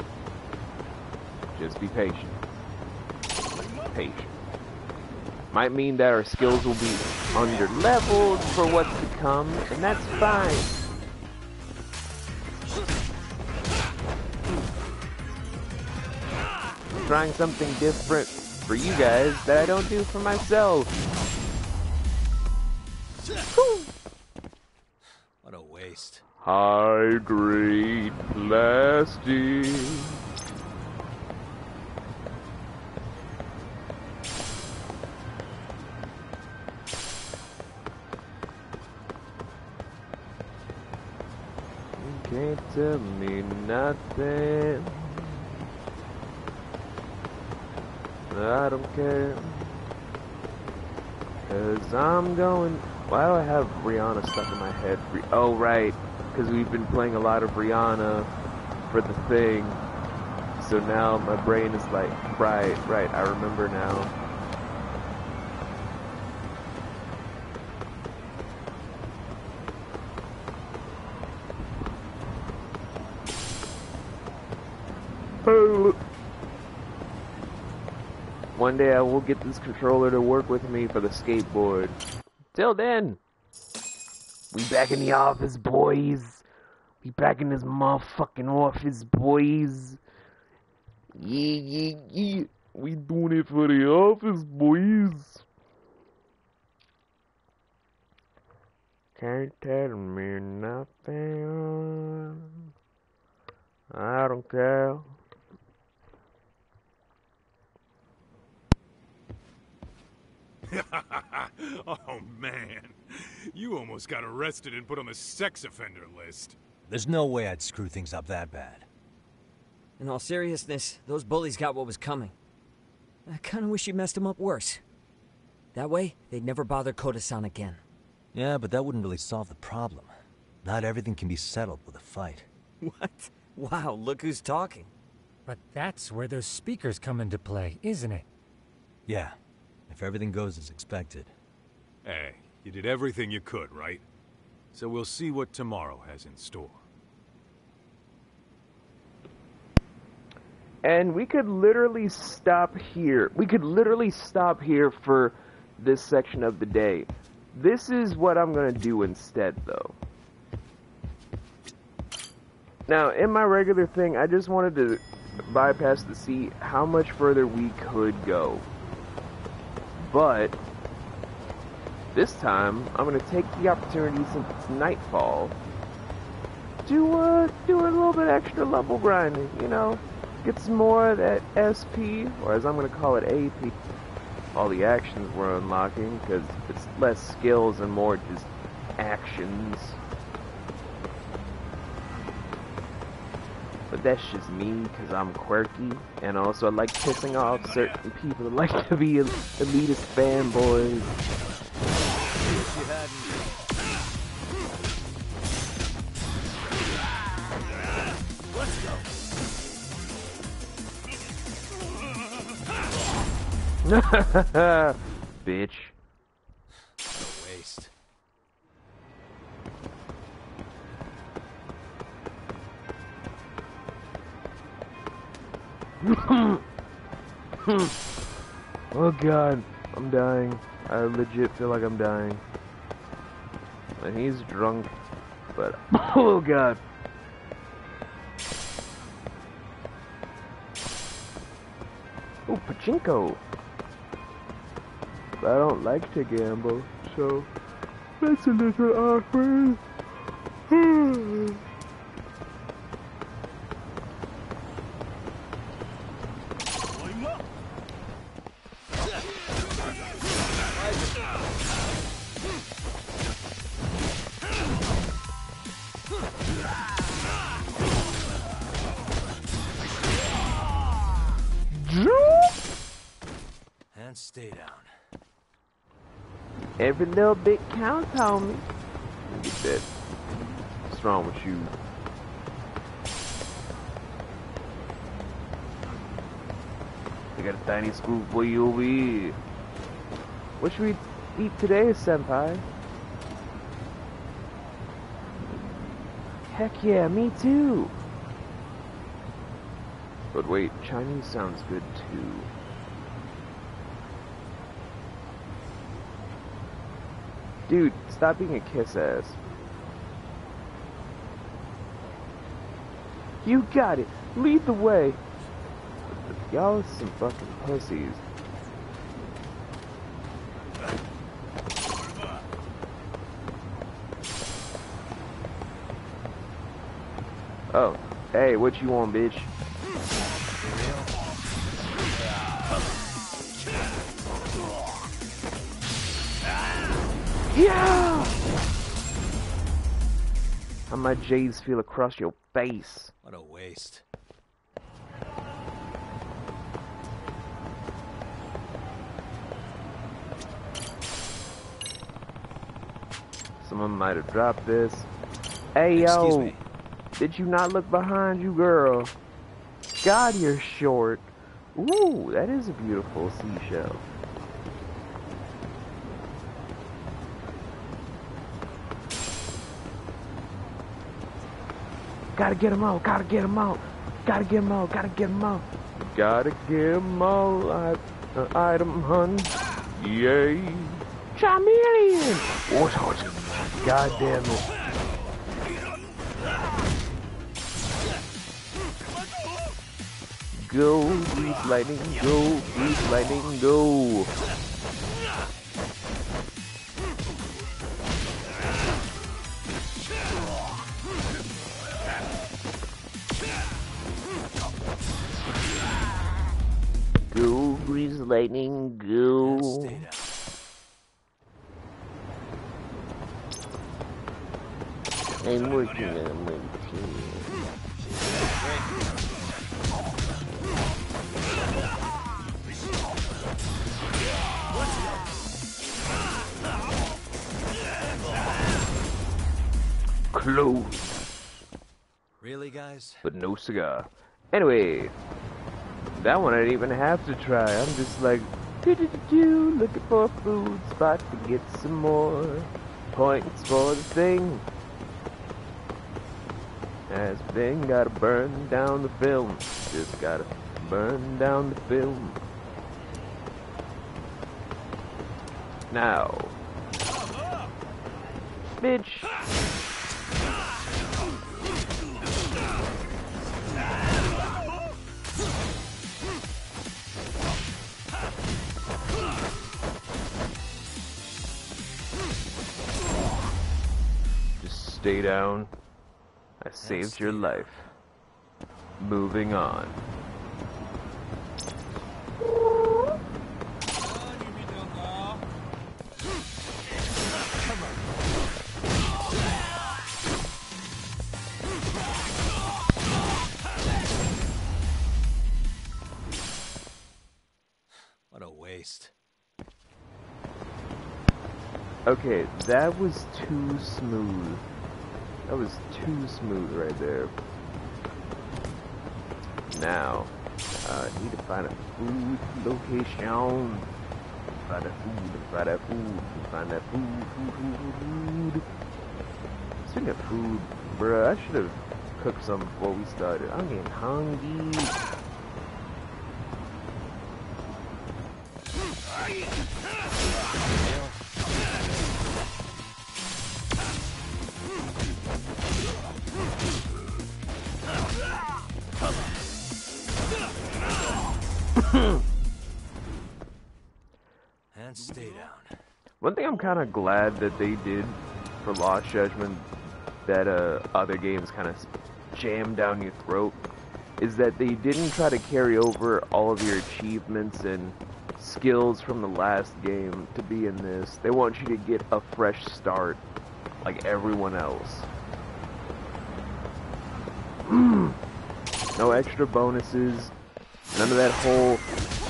Just be patient. Might mean that our skills will be under-leveled for what's to come, and that's fine. Trying something different for you guys that I don't do for myself. What a waste. High-grade plastic. You can't tell me nothing. I don't care. 'Cause I'm going... Why do I have Rihanna stuck in my head? Oh, right. Because we've been playing a lot of Rihanna for the thing. So now my brain is like, right, I remember now. Oh. One day I will get this controller to work with me for the skateboard. Till then, we back in the office, boys. We back in this motherfucking office, boys. Yeah. We doing it for the office, boys. Can't tell me nothing. I don't care. Oh, man. You almost got arrested and put on the sex offender list. There's no way I'd screw things up that bad. In all seriousness, those bullies got what was coming. I kinda wish you messed them up worse. That way, they'd never bother Koda-san again. Yeah, but that wouldn't really solve the problem. Not everything can be settled with a fight. What? Wow, look who's talking. But that's where those speakers come into play, isn't it? Yeah, if everything goes as expected. Hey, you did everything you could, right? So we'll see what tomorrow has in store. And we could literally stop here. We could literally stop here for this section of the day. This is what I'm going to do instead, though. Now, in my regular thing, I just wanted to bypass to see how much further we could go. But this time, I'm going to take the opportunity, since it's nightfall, to do a little bit extra level grinding, you know? Get some more of that SP, or as I'm going to call it, AP. All the actions we're unlocking, because it's less skills and more just actions. But that's just me, because I'm quirky, and also I like pissing off certain people that like to be elitist fanboys. Let's go. Bitch. What a waste. Oh god, I'm dying. I legit feel like I'm dying. And he's drunk, but oh god. Oh, pachinko. I don't like to gamble, so That's a little awkward. And stay down. Every little bit counts, homie. Look at that. What's wrong with you? I got a tiny scoop for you over here. What should we eat today, senpai? Heck yeah, me too. But wait, Chinese sounds good too. Dude, stop being a kiss ass. You got it. Lead the way. Y'all are some fucking pussies. Oh, hey, what you want, bitch? Yeah! How my J's feel across your face. What a waste. Someone might have dropped this. Hey, Excuse yo! me. Did you not look behind you, girl? God, you're short. Ooh, that is a beautiful seashell. Gotta get them all, gotta get them all. Gotta get them all, gotta get them all. Gotta get them all. Item hunt. Yay. Chameleon! God damn it. Go, grease lightning, go, grease lightning, go. Go, grease lightning, go. I'm working on my team. Close. Really, guys? But no cigar. Anyway, that one I didn't even have to try. I'm just like, looking for a food spot to get some more points for the thing. Has been gotta burn down the film. Just gotta burn down the film. Now, bitch. Just stay down. I saved your life. Moving on. What a waste. Okay, that was too smooth. That was too smooth right there. Now, I need to find a food location. Find that food, find that food, find that food. Speaking of food, bruh, I should have cooked some before we started. I'm getting hungry. And stay down. One thing I'm kind of glad that they did for Lost Judgment that other games kind of jam down your throat is that they didn't try to carry over all of your achievements and skills from the last game to be in this. They want you to get a fresh start like everyone else. No extra bonuses, none of that whole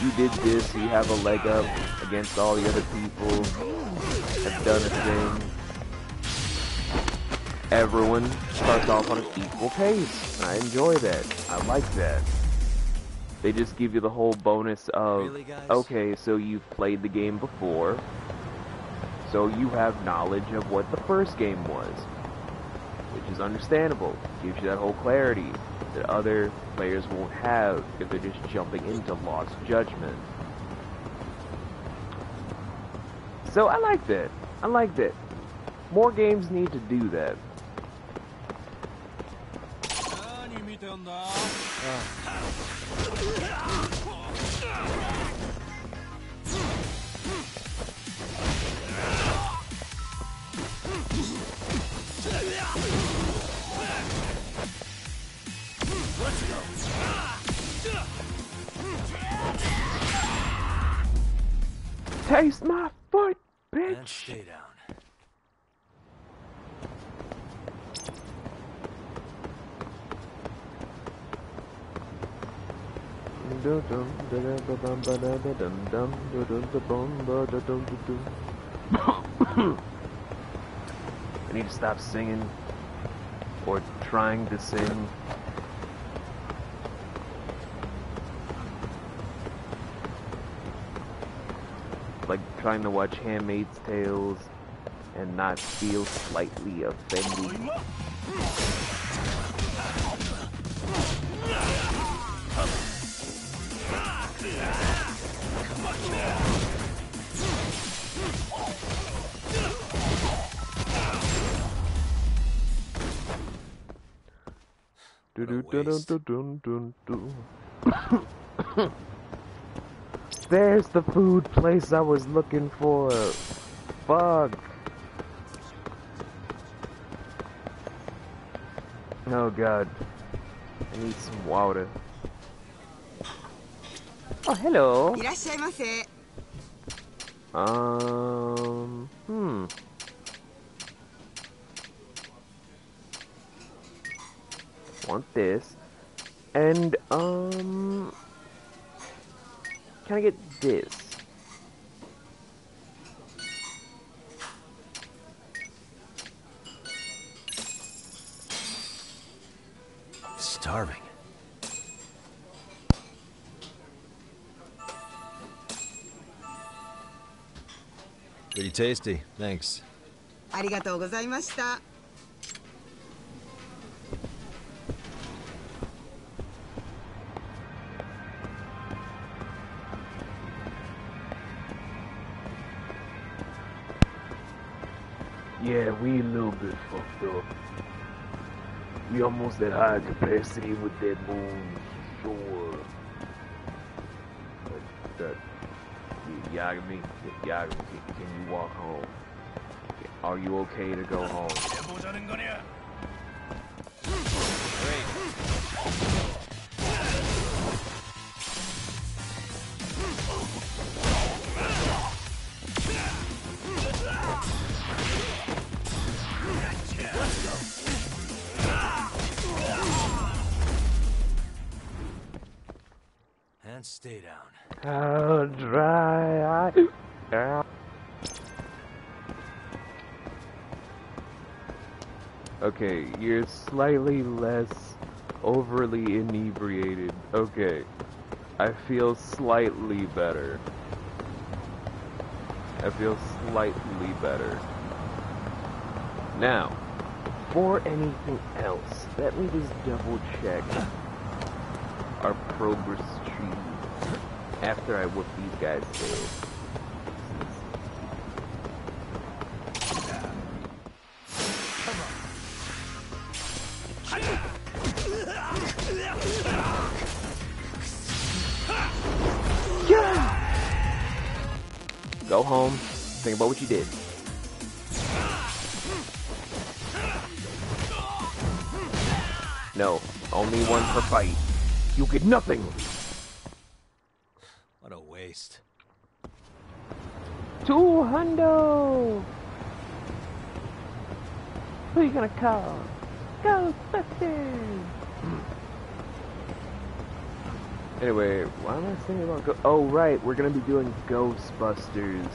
you did this, you have a leg up against all the other people, have done a thing. Everyone starts off on an equal pace. I enjoy that. I like that. They just give you the whole bonus of, Really, guys? okay, so you've played the game before, so you have knowledge of what the first game was, which is understandable. Gives you that whole clarity that other players won't have if they're just jumping into Lost Judgment. So I like that. I like that. More games need to do that. Taste my foot, bitch! And stay down. I need to stop singing or trying to sing. Like trying to watch Handmaid's Tales and not feel slightly offended. There's the food place I was looking for. Fuck. Oh god. I need some water. Oh, hello. Want this. And, can I get this? Starving. Pretty tasty, thanks. ありがとうございました。Yeah, we a little bit fucked up. We almost at high capacity with that moon, sure. But Yagami, can you walk home? Are you okay to go home? And stay down. How dry I am. Okay, you're slightly less overly inebriated. Okay, I feel slightly better. I feel slightly better. Now, before anything else, let me just double check our progress tree after I whoop these guys' tails. Go home. Think about what you did. No, only one per fight. You get nothing! What a waste. 200! Who you gonna call? Ghostbusters! Anyway, why am I thinking about oh, right, we're gonna be doing Ghostbusters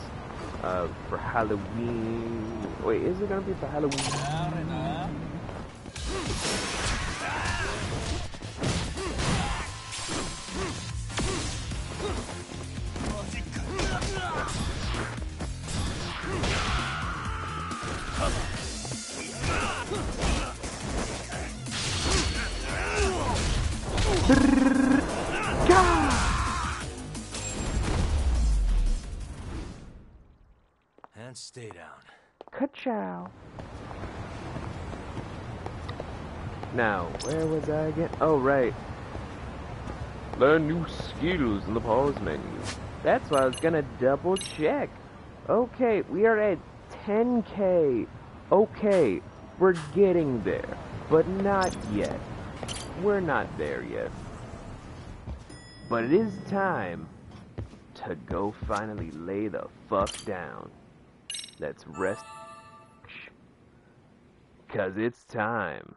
for Halloween. Wait, is it gonna be for Halloween? And stay down. Ka-chow. Now, where was I again? Oh, right. Learn new skills in the pause menu. That's why I was gonna double check. Okay, we are at 10K. Okay, we're getting there, but not yet. We're not there yet. But it is time to go finally lay the fuck down. Let's rest. 'Cause it's time.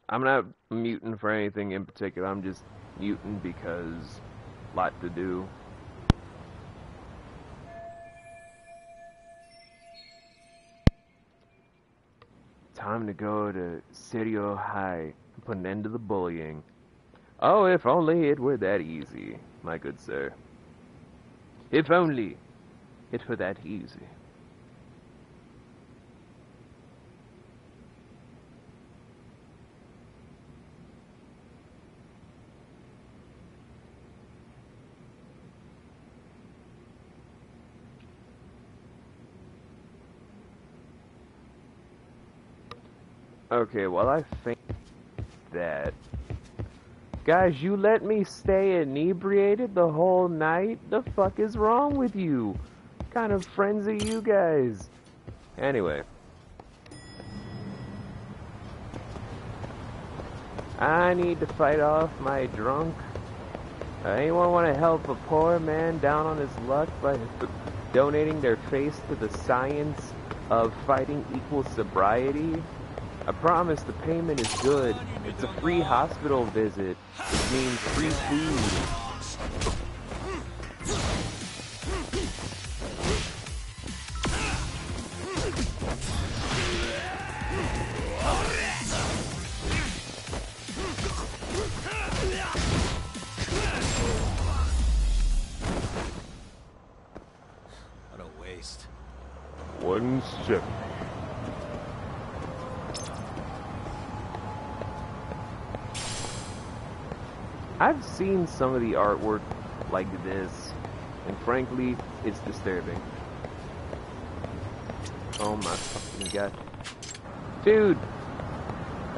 I'm not muting for anything in particular, I'm just muting because lot to do. Time to go to Serio High and put an end to the bullying. Oh, if only it were that easy, my good sir. If only it were that easy. Okay, well, I think that... Guys, you let me stay inebriated the whole night? The fuck is wrong with you? What kind of friends are you guys? Anyway. I need to fight off my drunk. Anyone want to help a poor man down on his luck by donating their face to the science of fighting equal sobriety? I promise the payment is good. It's a free hospital visit. It means free food. What a waste. 1 second. I've seen some of the artwork like this, and frankly, it's disturbing. Oh my fucking god. Dude!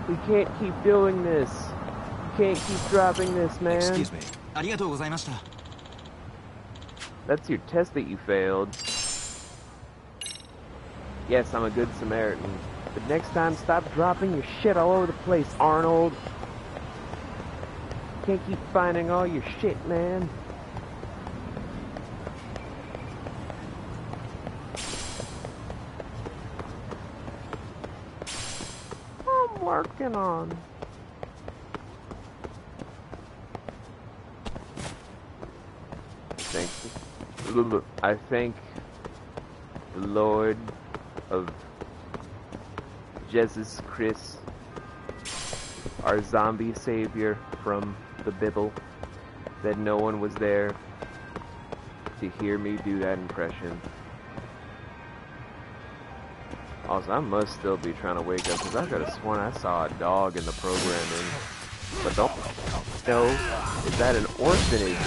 We can't keep doing this. We can't keep dropping this, man. Excuse me. ありがとうございました。 That's your test that you failed. Yes, I'm a good Samaritan. But next time, stop dropping your shit all over the place, Arnold. Can't keep finding all your shit, man. I'm working on. I thank the Lord of Jesus Christ, our zombie savior from the Bible, that no one was there to hear me do that impression. Also, I must still be trying to wake up because I could have sworn I saw a dog in the programming. But don't know, is that an orphanage?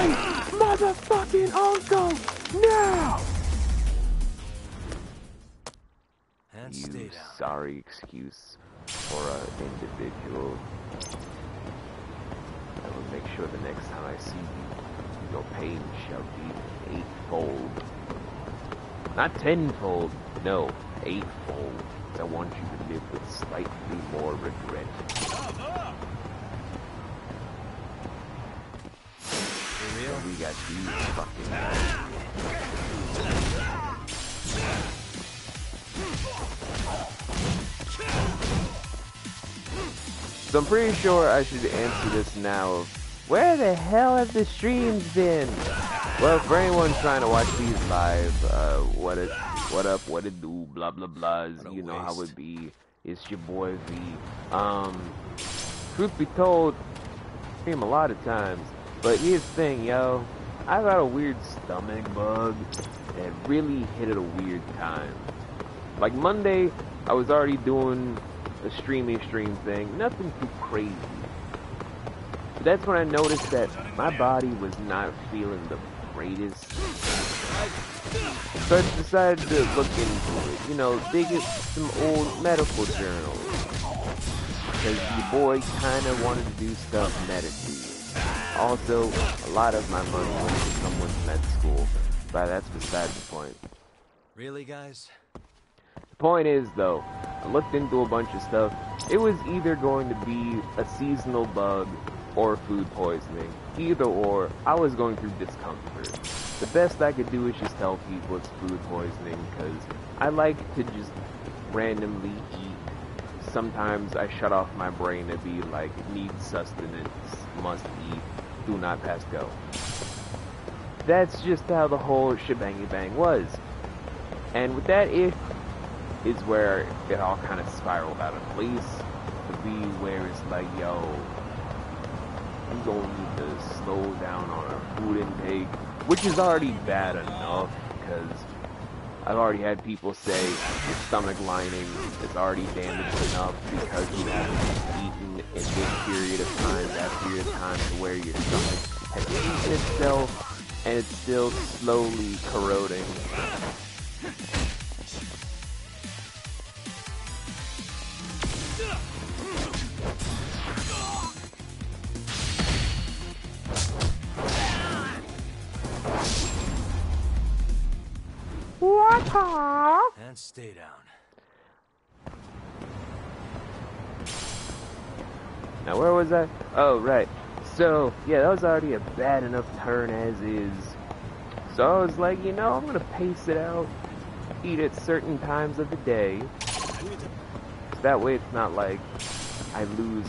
my motherfucking uncle now! And You stay down. sorry excuse for an individual. I will make sure the next time I see you, your pain shall be eightfold. Not tenfold, no, eightfold. I want you to live with slightly more regret. For real? We got these fucking guys. So I'm pretty sure I should answer this now of, where the hell have the streams been? Well, for anyone trying to watch these live, what up, what it do, blah blah blahs, you know how it be. It's your boy V. Truth be told, I stream a lot of times, but here's the thing, yo. I got a weird stomach bug that really hit at a weird time. Like Monday, I was already doing a stream thing, nothing too crazy. But that's when I noticed that my body was not feeling the greatest. So I decided to look into it, you know, dig at some old medical journals. Because your boy kinda wanted to do stuff medically. Also, a lot of my money went to someone's med school, but that's beside the point. Really, guys? The point is, though, I looked into a bunch of stuff. It was either going to be a seasonal bug or food poisoning. Either or, I was going through discomfort. The best I could do is just tell people it's food poisoning, because I like to just randomly eat. Sometimes I shut off my brain to be like, need sustenance, must eat, do not pass go. That's just how the whole shebangy bang was. And with that, it is where it all kind of spiraled out of place to be where it's like, yo, we gonna need to slow down on our food intake, which is already bad enough, because I've already had people say your stomach lining is already damaged enough because you haven't eaten in this period of time, that period of time, to where your stomach has eaten itself and it's still slowly corroding. And stay down. Now where was I? Oh, right. So, yeah, that was already a bad enough turn as is. So I was like, you know, I'm gonna pace it out, eat at certain times of the day. So that way it's not like I lose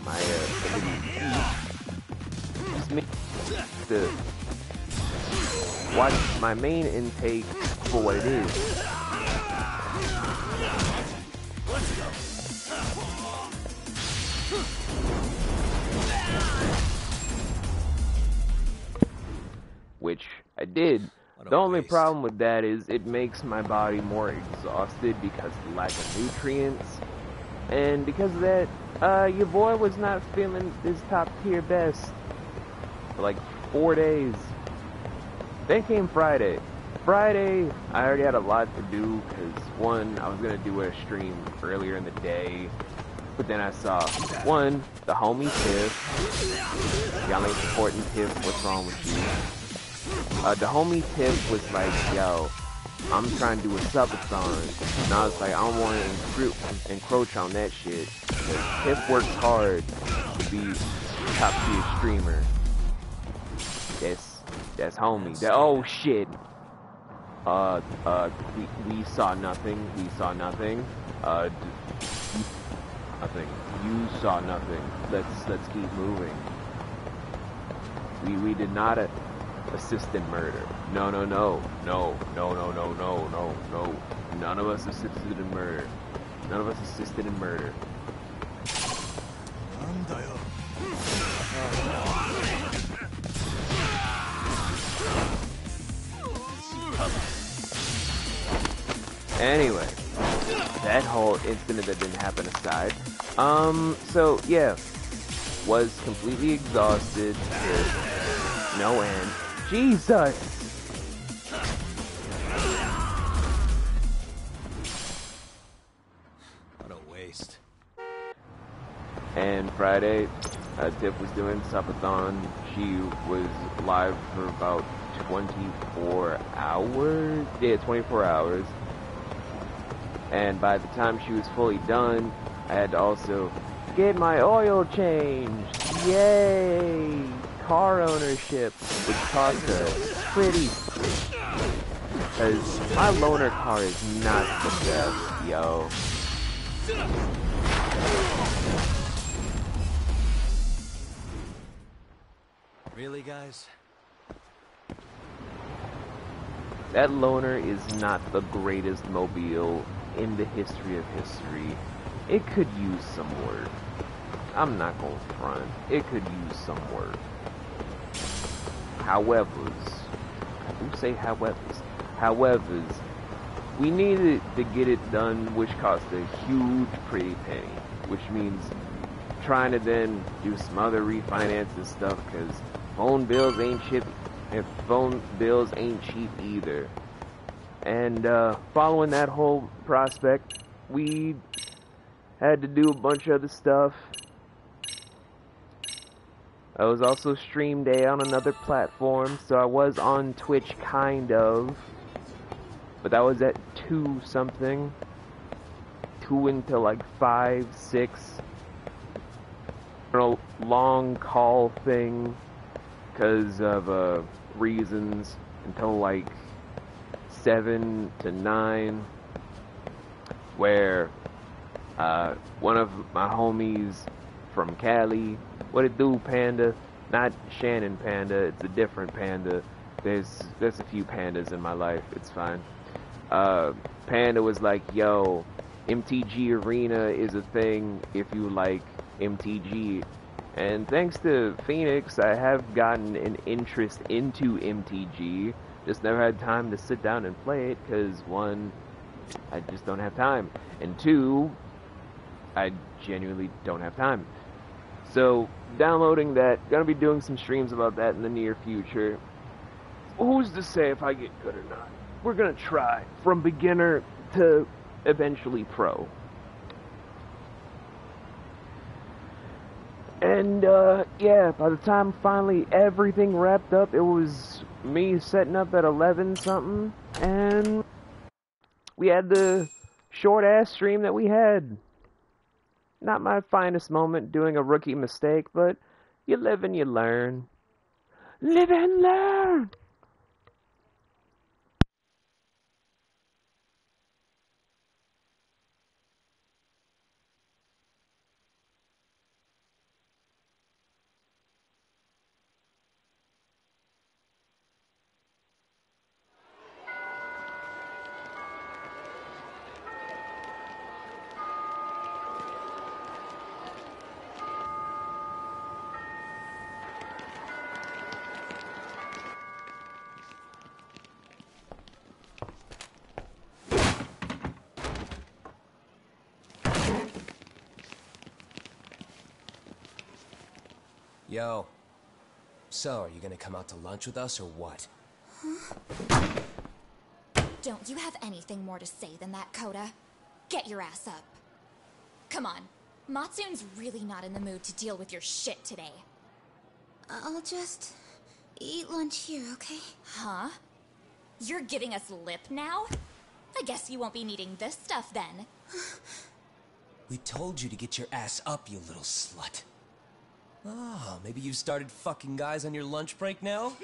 my ability to eat. Just make the watch my main intake for what it is. Which I did. The only problem with that is it makes my body more exhausted because of the lack of nutrients. And because of that, your boy was not feeling his top tier best for like 4 days. Then came Friday. Friday, I already had a lot to do because, one, I was going to do a stream earlier in the day. But then I saw, one, the homie Tiff. Y'all ain't supporting Tiff, what's wrong with you? The homie Tiff was like, yo, I'm trying to do a subathon. And I was like, I don't want to encroach on that shit. Because Tiff works hard to be a top tier streamer. That's homie. Oh shit. We saw nothing. We saw nothing. Nothing. You saw nothing. Let's keep moving. We did not assist in murder. No. None of us assisted in murder. None of us assisted in murder. Anyway, that whole incident that didn't happen aside. So yeah, was completely exhausted. No end. Jesus! What a waste. And Friday, Tiff was doing subathon. She was live for about 24 hours. Yeah, 24 hours. And by the time she was fully done, I had to also get my oil changed. Yay! Car ownership, which cost her pretty. Because my loaner car is not the best, yo. Really, guys? That loaner is not the greatest mobile in the history of history. It could use some work. I'm not gonna front. It could use some work. Howevers, who say howevers? Howevers, we needed to get it done, which cost a huge pretty penny, which means trying to then do some other refinance and stuff, because phone bills ain't cheap, and phone bills ain't cheap either. And following that whole prospect, we had to do a bunch of other stuff. I was also stream day on another platform, so I was on Twitch kind of, but that was at 2 something, 2 until like 5, 6, a long call thing because of reasons until like 7 to 9, where one of my homies from Cali, what it do, Panda? Not Shannon Panda, it's a different Panda. There's a few pandas in my life, it's fine. Panda was like, yo, MTG Arena is a thing if you like MTG. And thanks to Phoenix, I have gotten an interest into MTG. Just never had time to sit down and play it, because 1, I just don't have time. And 2, I genuinely don't have time. So, downloading that, gonna be doing some streams about that in the near future. Who's to say if I get good or not? We're gonna try, from beginner to eventually pro. And, yeah, by the time finally everything wrapped up, it was me setting up at 11 something, and we had the short-ass stream that we had. Not my finest moment doing a rookie mistake, but you live and you learn. Live and learn! Yo. So, are you gonna come out to lunch with us or what? Don't you have anything more to say than that, Coda? Get your ass up. Come on. Matsune's really not in the mood to deal with your shit today. I'll just eat lunch here, okay? Huh? You're giving us lip now? I guess you won't be needing this stuff then. We told you to get your ass up, you little slut. Oh, maybe you started fucking guys on your lunch break now?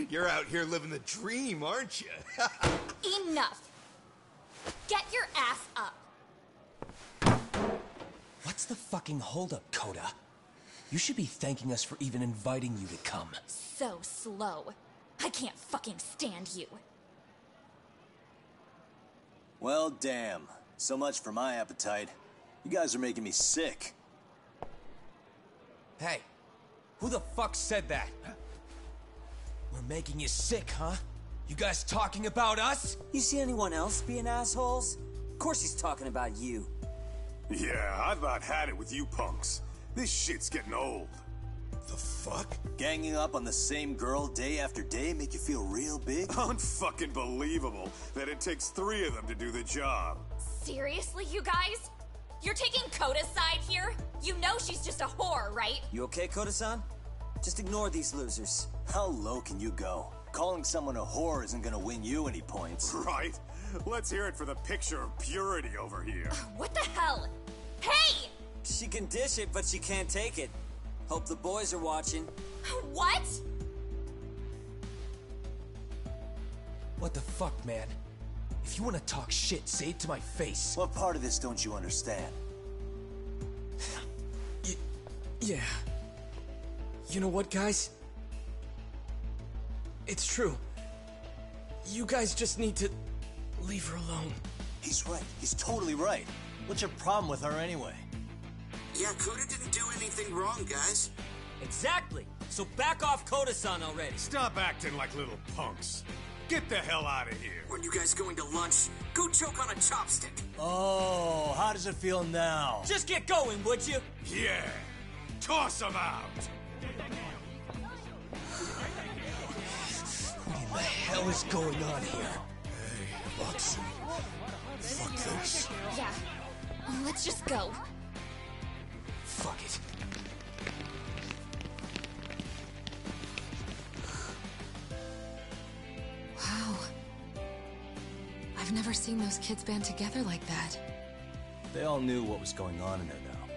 You're out here living the dream, aren't you? Enough! Get your ass up! What's the fucking holdup, Coda? You should be thanking us for even inviting you to come. So slow. I can't fucking stand you. Well, damn. So much for my appetite. You guys are making me sick. Hey, who the fuck said that? We're making you sick, huh? You guys talking about us? You see anyone else being assholes? Of course he's talking about you. Yeah, I've about had it with you punks. This shit's getting old. The fuck? Ganging up on the same girl day after day make you feel real big? Unfucking believable that it takes 3 of them to do the job. Seriously, you guys? You're taking Koda's side here? You know she's just a whore, right? You okay, Koda-san? Just ignore these losers. How low can you go? Calling someone a whore isn't gonna win you any points. Right? Let's hear it for the picture of purity over here. What the hell? Hey! She can dish it, but she can't take it. Hope the boys are watching. What? What the fuck, man? If you want to talk shit, say it to my face. What part of this don't you understand? Yeah. You know what, guys? It's true. You guys just need to leave her alone. He's right. He's totally right. What's your problem with her anyway? Yeah, Koda didn't do anything wrong, guys. Exactly. So back off Koda-san already. Stop acting like little punks. Get the hell out of here. When you guys going to lunch, go choke on a chopstick. Oh, how does it feel now? Just get going, would you? Yeah. Toss him out. What in the hell is going on here? Hey, Watson. Fuck this. Yeah. Let's just go. Fuck it. Wow. I've never seen those kids band together like that. They all knew what was going on in there now.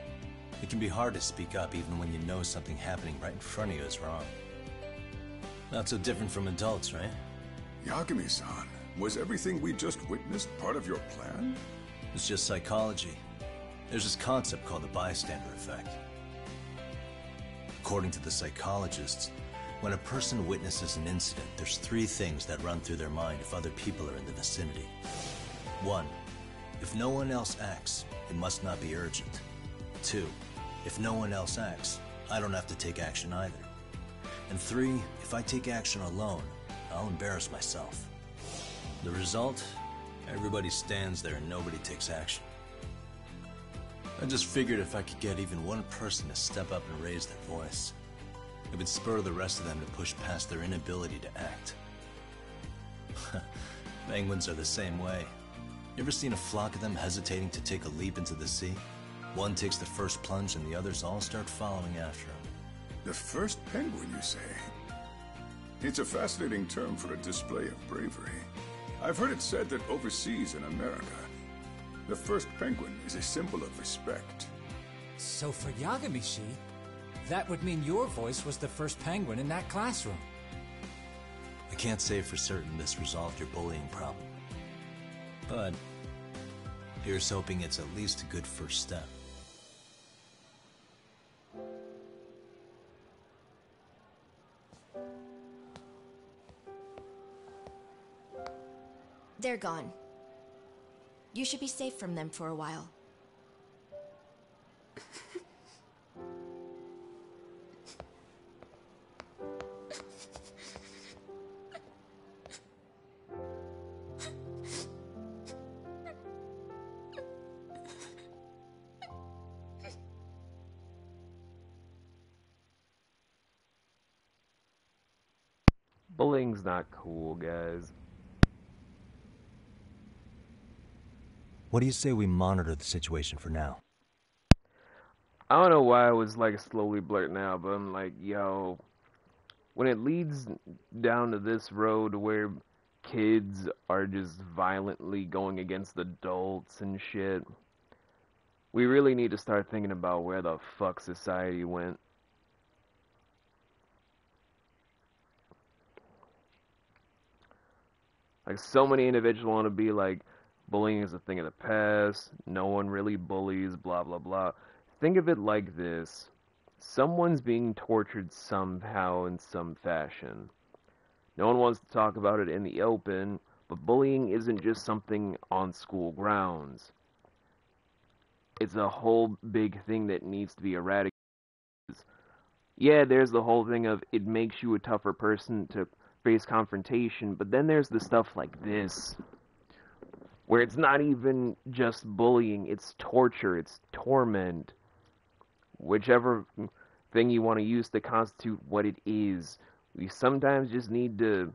It can be hard to speak up even when you know something happening right in front of you is wrong. Not so different from adults, right? Yagami-san, was everything we just witnessed part of your plan? It's just psychology. There's this concept called the bystander effect. According to the psychologists, when a person witnesses an incident, there's 3 things that run through their mind if other people are in the vicinity. 1. If no one else acts, it must not be urgent. 2. If no one else acts, I don't have to take action either. And 3. If I take action alone, I'll embarrass myself. The result? Everybody stands there and nobody takes action. I just figured if I could get even one person to step up and raise their voice, it would spur the rest of them to push past their inability to act. Penguins are the same way. You ever seen a flock of them hesitating to take a leap into the sea? One takes the first plunge and the others all start following after him. The first penguin, you say? It's a fascinating term for a display of bravery. I've heard it said that overseas in America, the first penguin is a symbol of respect. So for Yagami-shi, that would mean your voice was the first penguin in that classroom. I can't say for certain this resolved your bullying problem. But here's hoping it's at least a good first step. They're gone. You should be safe from them for a while. Bullying's not cool, guys. What do you say we monitor the situation for now? I don't know why I was like slowly blurting out, but I'm like, yo, when it leads down to this road where kids are just violently going against adults and shit, we really need to start thinking about where the fuck society went. Like, so many individuals want to be like, bullying is a thing of the past, no one really bullies, blah blah blah. Think of it like this. Someone's being tortured somehow in some fashion. No one wants to talk about it in the open, but bullying isn't just something on school grounds. It's a whole big thing that needs to be eradicated. Yeah, there's the whole thing of it makes you a tougher person to face confrontation, but then there's the stuff like this, where it's not even just bullying, it's torture, it's torment. Whichever thing you want to use to constitute what it is. We sometimes just need to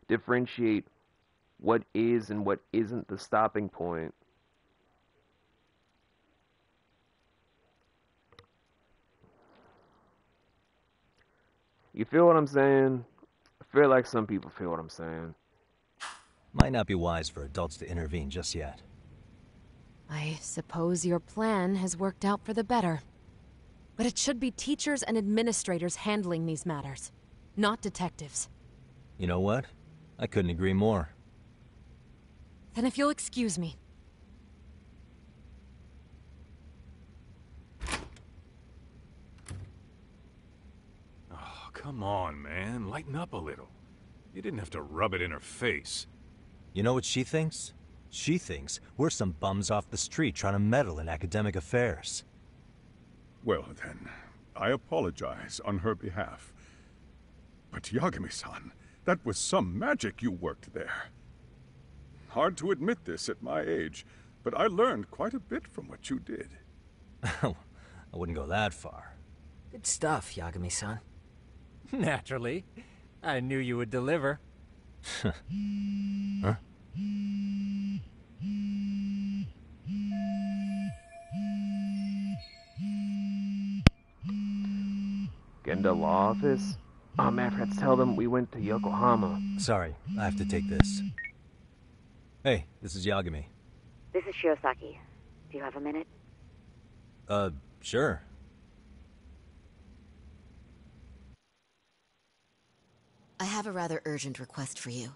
differentiate what is and what isn't the stopping point. You feel what I'm saying? I feel like some people feel what I'm saying. Might not be wise for adults to intervene just yet. I suppose your plan has worked out for the better. But it should be teachers and administrators handling these matters, not detectives. You know what? I couldn't agree more. Then if you'll excuse me. Oh, come on, man. Lighten up a little. You didn't have to rub it in her face. You know what she thinks? She thinks we're some bums off the street trying to meddle in academic affairs. Well then, I apologize on her behalf. But Yagami-san, that was some magic you worked there. Hard to admit this at my age, but I learned quite a bit from what you did. I wouldn't go that far. Good stuff, Yagami-san. Naturally. I knew you would deliver. Huh? Get into law office? Oh man, I forgot to tell them we went to Yokohama. Sorry, I have to take this. Hey, this is Yagami. This is Shirosaki. Do you have a minute? Sure. I have a rather urgent request for you.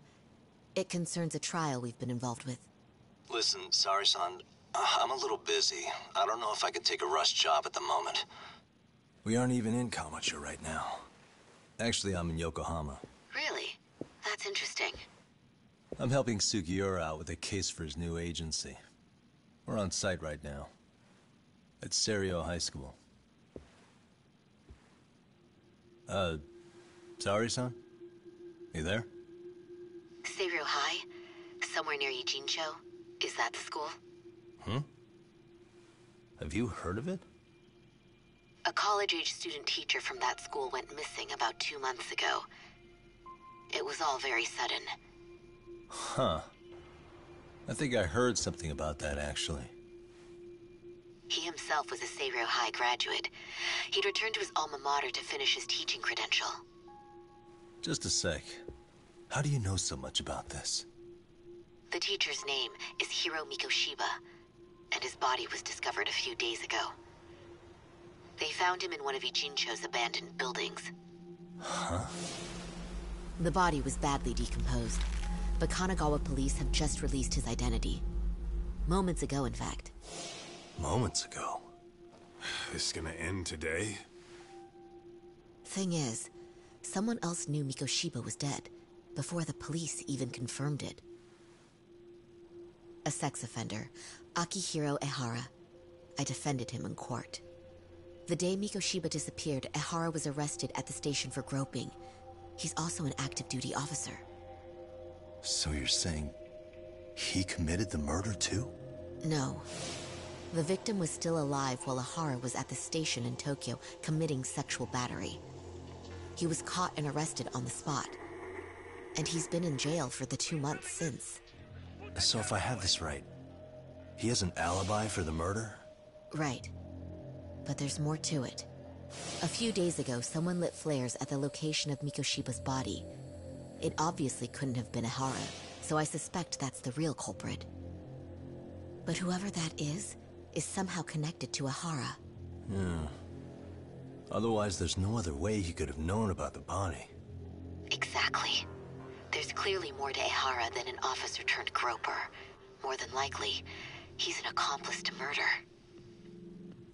It concerns a trial we've been involved with. Listen, sorry-san. I'm a little busy. I don't know if I could take a rush job at the moment. We aren't even in Kawachi right now. Actually, I'm in Yokohama. Really? That's interesting. I'm helping Sugiura out with a case for his new agency. We're on site right now. At Serio High School. Sorry-san? You there? Serio High? Somewhere near Ijincho? Is that the school? Have you heard of it? A college-age student teacher from that school went missing about 2 months ago. It was all very sudden. Huh. I think I heard something about that, actually. He himself was a Serio High graduate. He'd returned to his alma mater to finish his teaching credential. Just a sec. How do you know so much about this? The teacher's name is Hiro Mikoshiba, and his body was discovered a few days ago. They found him in one of Ijincho's abandoned buildings. Huh? The body was badly decomposed, but Kanagawa police have just released his identity. Moments ago, in fact. Moments ago? This is gonna end today? Thing is, someone else knew Mikoshiba was dead, before the police even confirmed it. A sex offender, Akihiro Ehara. I defended him in court. The day Mikoshiba disappeared, Ehara was arrested at the station for groping. He's also an active duty officer. So you're saying he committed the murder too? No. The victim was still alive while Ehara was at the station in Tokyo committing sexual battery. He was caught and arrested on the spot. And he's been in jail for the 2 months since. So if I have this right, he has an alibi for the murder? Right. But there's more to it. A few days ago, someone lit flares at the location of Mikoshiba's body. It obviously couldn't have been Ehara, so I suspect that's the real culprit. But whoever that is somehow connected to Ehara. Yeah. Otherwise, there's no other way he could have known about the body. Exactly. There's clearly more to Ehara than an officer turned groper. More than likely, he's an accomplice to murder.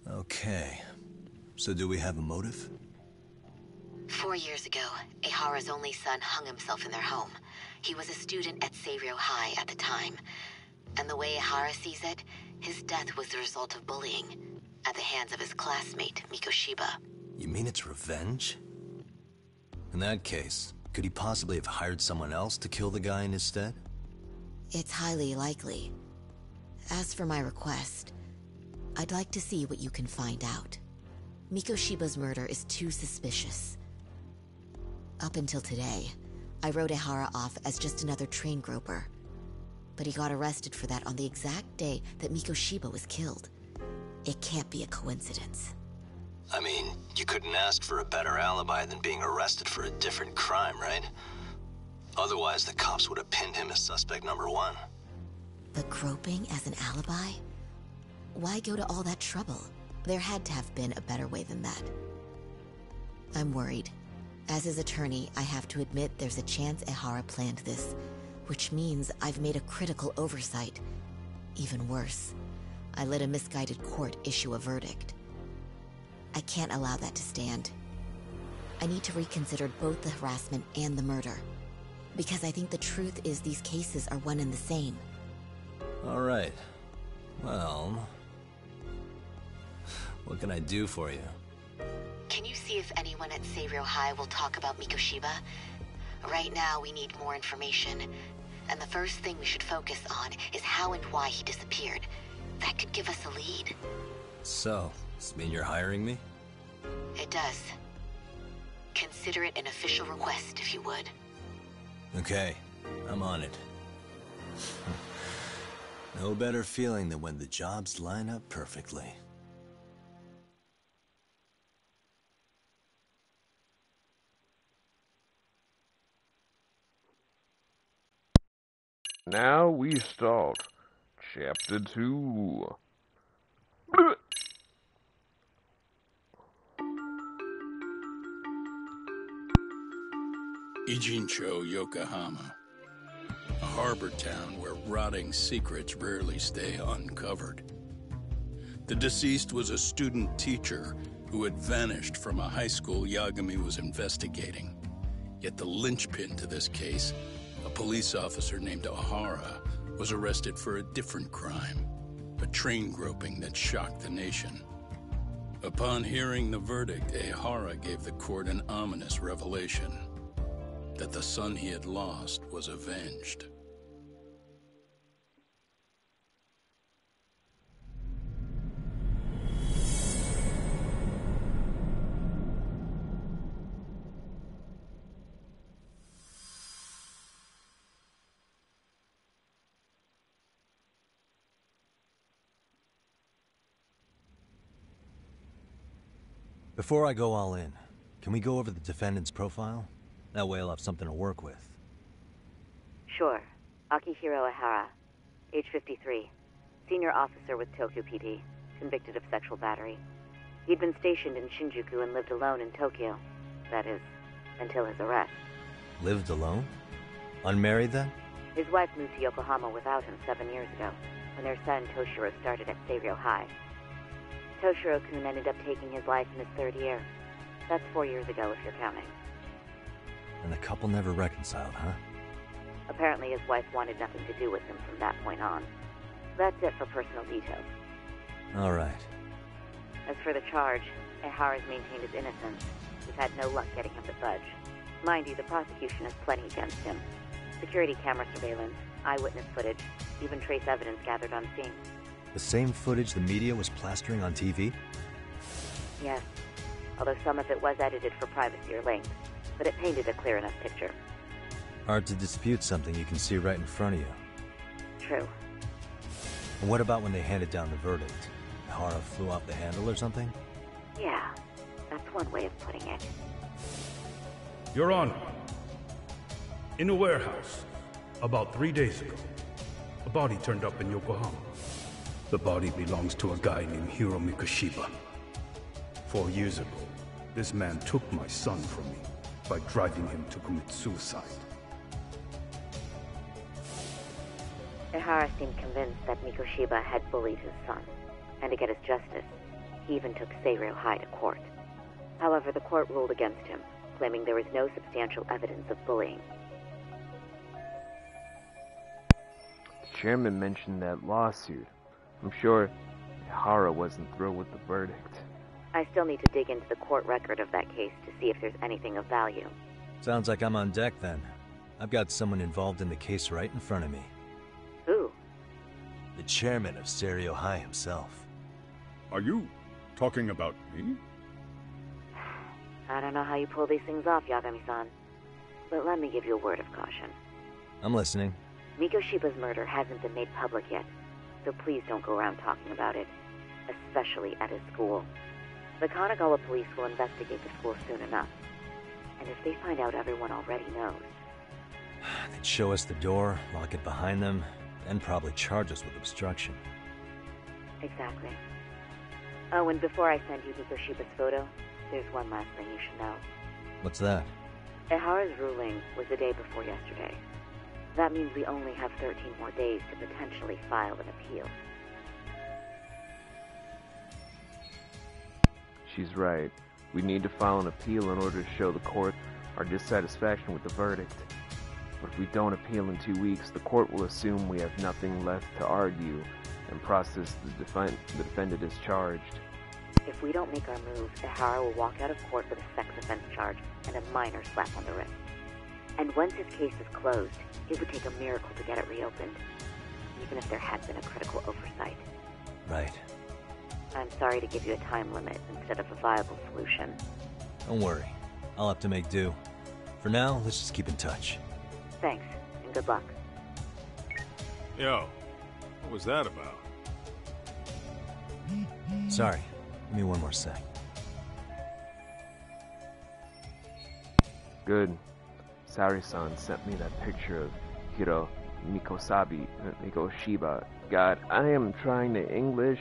Okay. So do we have a motive? 4 years ago, Ehara's only son hung himself in their home. He was a student at Serio High at the time. And the way Ehara sees it, his death was the result of bullying at the hands of his classmate, Mikoshiba. You mean it's revenge? In that case, could he possibly have hired someone else to kill the guy in his stead? It's highly likely. As for my request, I'd like to see what you can find out. Mikoshiba's murder is too suspicious. Up until today, I wrote Ehara off as just another train groper. But he got arrested for that on the exact day that Mikoshiba was killed. It can't be a coincidence. I mean, you couldn't ask for a better alibi than being arrested for a different crime, right? Otherwise, the cops would have pinned him as suspect number one. The groping as an alibi? Why go to all that trouble? There had to have been a better way than that. I'm worried. As his attorney, I have to admit there's a chance Ehara planned this, which means I've made a critical oversight. Even worse, I let a misguided court issue a verdict. I can't allow that to stand. I need to reconsider both the harassment and the murder, because I think the truth is these cases are one and the same. All right. Well, what can I do for you? Can you see if anyone at Seiryō High will talk about Mikoshiba? Right now, we need more information. And the first thing we should focus on is how and why he disappeared. That could give us a lead. So, does this mean you're hiring me? It does. Consider it an official request, if you would. Okay, I'm on it. No better feeling than when the jobs line up perfectly. Now we start Chapter 2. Ijincho, Yokohama. A harbor town where rotting secrets rarely stay uncovered. The deceased was a student teacher who had vanished from a high school Yagami was investigating. Yet the linchpin to this case, a police officer named Ehara, was arrested for a different crime, a train groping that shocked the nation. Upon hearing the verdict, Ehara gave the court an ominous revelation, that the son he had lost was avenged. Before I go all in, can we go over the defendant's profile? That way I'll have something to work with. Sure. Akihiro Ehara, age 53, senior officer with Tokyo PD, convicted of sexual battery. He'd been stationed in Shinjuku and lived alone in Tokyo. That is, until his arrest. Lived alone? Unmarried then? His wife moved to Yokohama without him 7 years ago, when their son Toshiro started at Seiryō High. Toshiro-kun ended up taking his life in his third year. That's 4 years ago, if you're counting. And the couple never reconciled, huh? Apparently his wife wanted nothing to do with him from that point on. That's it for personal details. All right. As for the charge, Ehara's maintained his innocence. We've had no luck getting him to budge. Mind you, the prosecution has plenty against him. Security camera surveillance, eyewitness footage, even trace evidence gathered on scene. The same footage the media was plastering on TV? Yes, although some of it was edited for privacy or length, but it painted a clear enough picture. Hard to dispute something you can see right in front of you. True. And what about when they handed down the verdict? Ehara flew off the handle or something? Yeah, that's one way of putting it. Your Honor, in a warehouse, about 3 days ago, a body turned up in Yokohama. The body belongs to a guy named Hiro Mikoshiba. 4 years ago, this man took my son from me by driving him to commit suicide. Ehara seemed convinced that Mikoshiba had bullied his son, and to get his justice, he even took Seiryō High to court. However, the court ruled against him, claiming there was no substantial evidence of bullying. The chairman mentioned that lawsuit. I'm sure Ehara wasn't thrilled with the verdict. I still need to dig into the court record of that case to see if there's anything of value. Sounds like I'm on deck then. I've got someone involved in the case right in front of me. Who? The chairman of Seiryō High himself. Are you talking about me? I don't know how you pull these things off, Yagami-san, but let me give you a word of caution. I'm listening. Mikoshiba's murder hasn't been made public yet, so please don't go around talking about it, especially at his school. The Kanagawa police will investigate the school soon enough, and if they find out everyone already knows... They'd show us the door, lock it behind them, and probably charge us with obstruction. Exactly. Oh, and before I send you Mikoshiba's photo, there's one last thing you should know. What's that? Ehara's ruling was the day before yesterday. That means we only have 13 more days to potentially file an appeal. She's right. We need to file an appeal in order to show the court our dissatisfaction with the verdict. But if we don't appeal in 2 weeks, the court will assume we have nothing left to argue and process the defendant as charged. If we don't make our move, Ehara will walk out of court with a sex offense charge and a minor slap on the wrist. And once his case is closed, it would take a miracle to get it reopened, even if there had been a critical oversight. Right. I'm sorry to give you a time limit instead of a viable solution. Don't worry. I'll have to make do. For now, let's just keep in touch. Thanks, and good luck. Yo, what was that about? Sorry. Give me one more sec. Good. Sari-san sent me that picture of Hiro Mikoshiba. God, I am trying to English,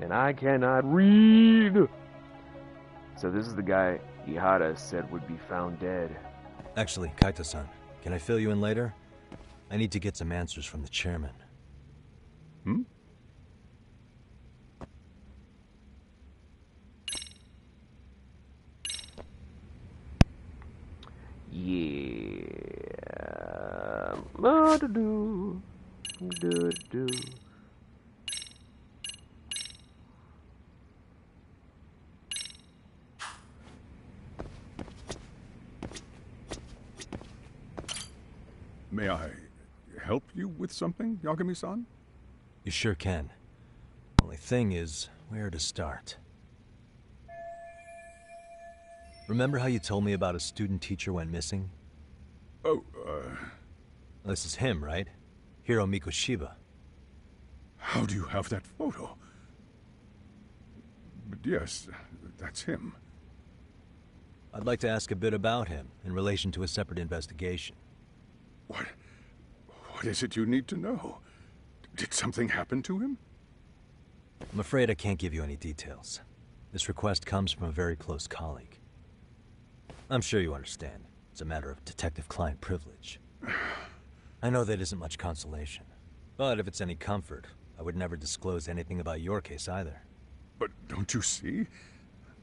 and I cannot read! So this is the guy Ihara said would be found dead. Actually, Kaito-san, can I fill you in later? I need to get some answers from the chairman. Hmm? Yeah. Do. May I help you with something, Yagami-san? You sure can. Only thing is, where to start? Remember how you told me about a student teacher went missing? Oh, This is him, right? Hiro Mikoshiba. How do you have that photo? But yes, that's him. I'd like to ask a bit about him in relation to a separate investigation. What is it you need to know? Did something happen to him? I'm afraid I can't give you any details. This request comes from a very close colleague. I'm sure you understand. It's a matter of detective-client privilege. I know that isn't much consolation. But if it's any comfort, I would never disclose anything about your case either. But don't you see?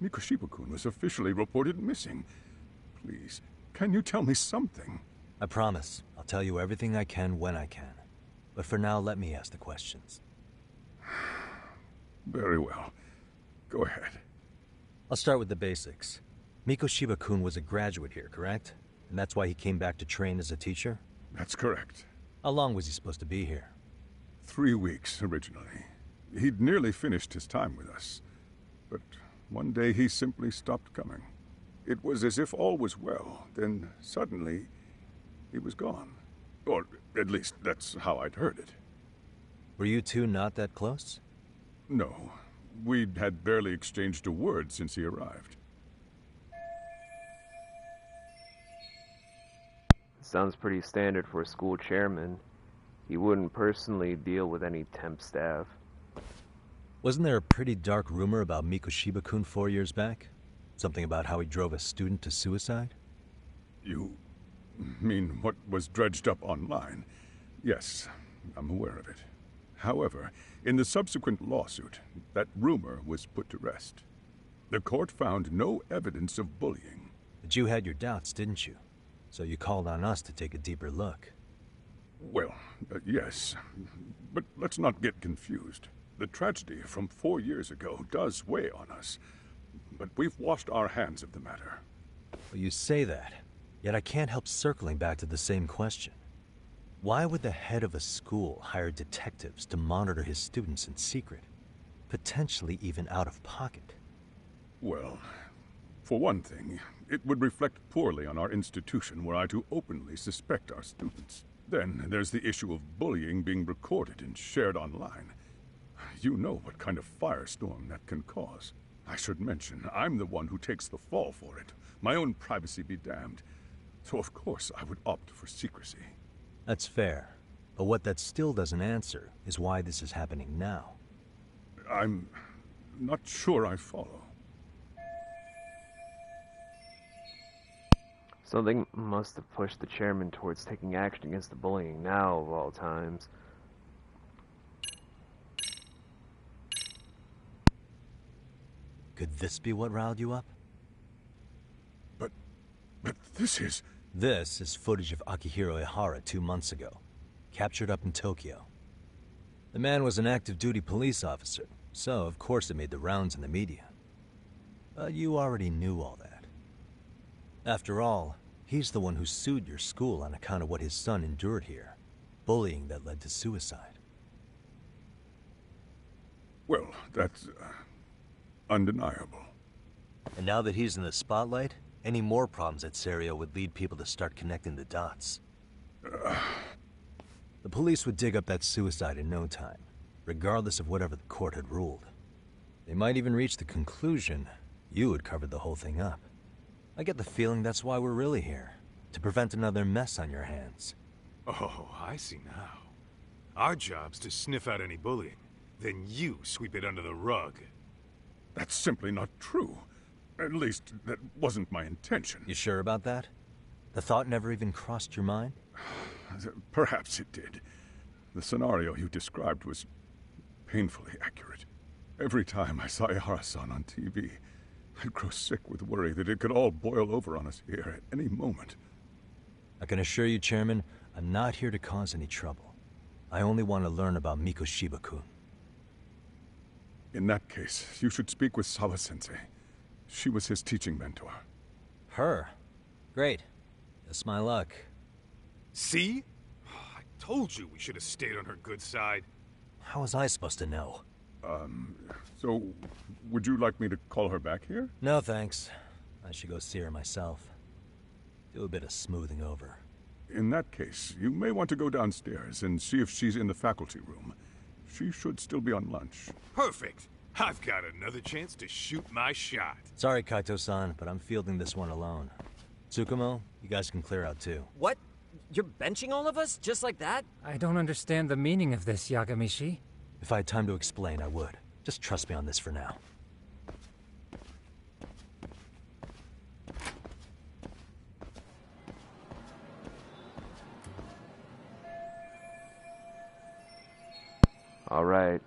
Mikoshiba-kun was officially reported missing. Please, can you tell me something? I promise. I'll tell you everything I can when I can. But for now, let me ask the questions. Very well. Go ahead. I'll start with the basics. Mikoshiba-kun was a graduate here, correct? And that's why he came back to train as a teacher? That's correct. How long was he supposed to be here? 3 weeks, originally. He'd nearly finished his time with us. But one day he simply stopped coming. It was as if all was well, then suddenly he was gone. Or at least that's how I'd heard it. Were you two not that close? No. We'd had barely exchanged a word since he arrived. Sounds pretty standard for a school chairman. He wouldn't personally deal with any temp staff. Wasn't there a pretty dark rumor about Mikoshiba-kun 4 years back? Something about how he drove a student to suicide? You mean what was dredged up online? Yes, I'm aware of it. However, in the subsequent lawsuit, that rumor was put to rest. The court found no evidence of bullying. But you had your doubts, didn't you? So you called on us to take a deeper look. Well, yes. But let's not get confused. The tragedy from 4 years ago does weigh on us. But we've washed our hands of the matter. Well, you say that, yet I can't help circling back to the same question. Why would the head of a school hire detectives to monitor his students in secret? Potentially even out of pocket. Well, For one thing, it would reflect poorly on our institution were I to openly suspect our students. Then there's the issue of bullying being recorded and shared online. You know what kind of firestorm that can cause. I should mention, I'm the one who takes the fall for it. My own privacy be damned. So of course I would opt for secrecy. That's fair. But what that still doesn't answer is why this is happening now. I'm not sure I follow. Something must have pushed the chairman towards taking action against the bullying now, of all times. Could this be what riled you up? But this is... This is footage of Akihiro Ihara 2 months ago, captured up in Tokyo. The man was an active duty police officer, so of course it made the rounds in the media. But you already knew all that. After all, he's the one who sued your school on account of what his son endured here. Bullying that led to suicide. Well, that's... undeniable. And now that he's in the spotlight, any more problems at Serio would lead people to start connecting the dots. The police would dig up that suicide in no time, regardless of whatever the court had ruled. They might even reach the conclusion you had covered the whole thing up. I get the feeling that's why we're really here, to prevent another mess on your hands. Oh, I see now. Our job's to sniff out any bullying, then you sweep it under the rug. That's simply not true. At least, that wasn't my intention. You sure about that? The thought never even crossed your mind? Perhaps it did. The scenario you described was painfully accurate. Every time I saw Ihara-san on TV, I'd grow sick with worry that it could all boil over on us here at any moment. I can assure you, Chairman, I'm not here to cause any trouble. I only want to learn about Mikoshiba-kun. In that case, you should speak with Sawa-sensei. She was his teaching mentor. Her? Great. That's my luck. See? I told you we should have stayed on her good side. How was I supposed to know? So, would you like me to call her back here? No, thanks. I should go see her myself. Do a bit of smoothing over. In that case, you may want to go downstairs and see if she's in the faculty room. She should still be on lunch. Perfect. I've got another chance to shoot my shot. Sorry, Kaito-san, but I'm fielding this one alone. Tsukumo, you guys can clear out too. What? You're benching all of us? Just like that? I don't understand the meaning of this, Yagamishi. If I had time to explain, I would. Just trust me on this for now. Alright.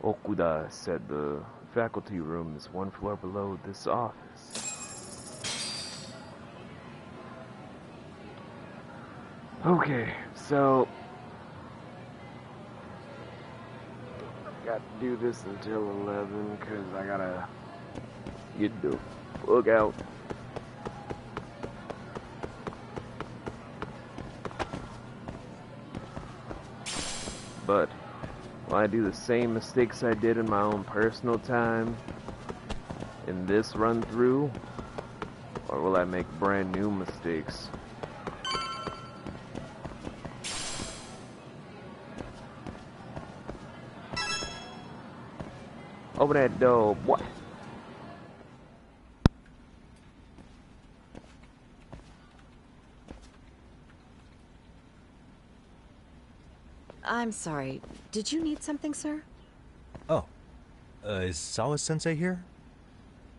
Okuda said the faculty room is 1 floor below this office. Okay, so got to do this until 11 because I gotta get the fuck out. But will I do the same mistakes I did in my own personal time in this run through, or will I make brand new mistakes? Open that door, boy. I'm sorry. Did you need something, sir? Oh. Is Sawa-sensei here?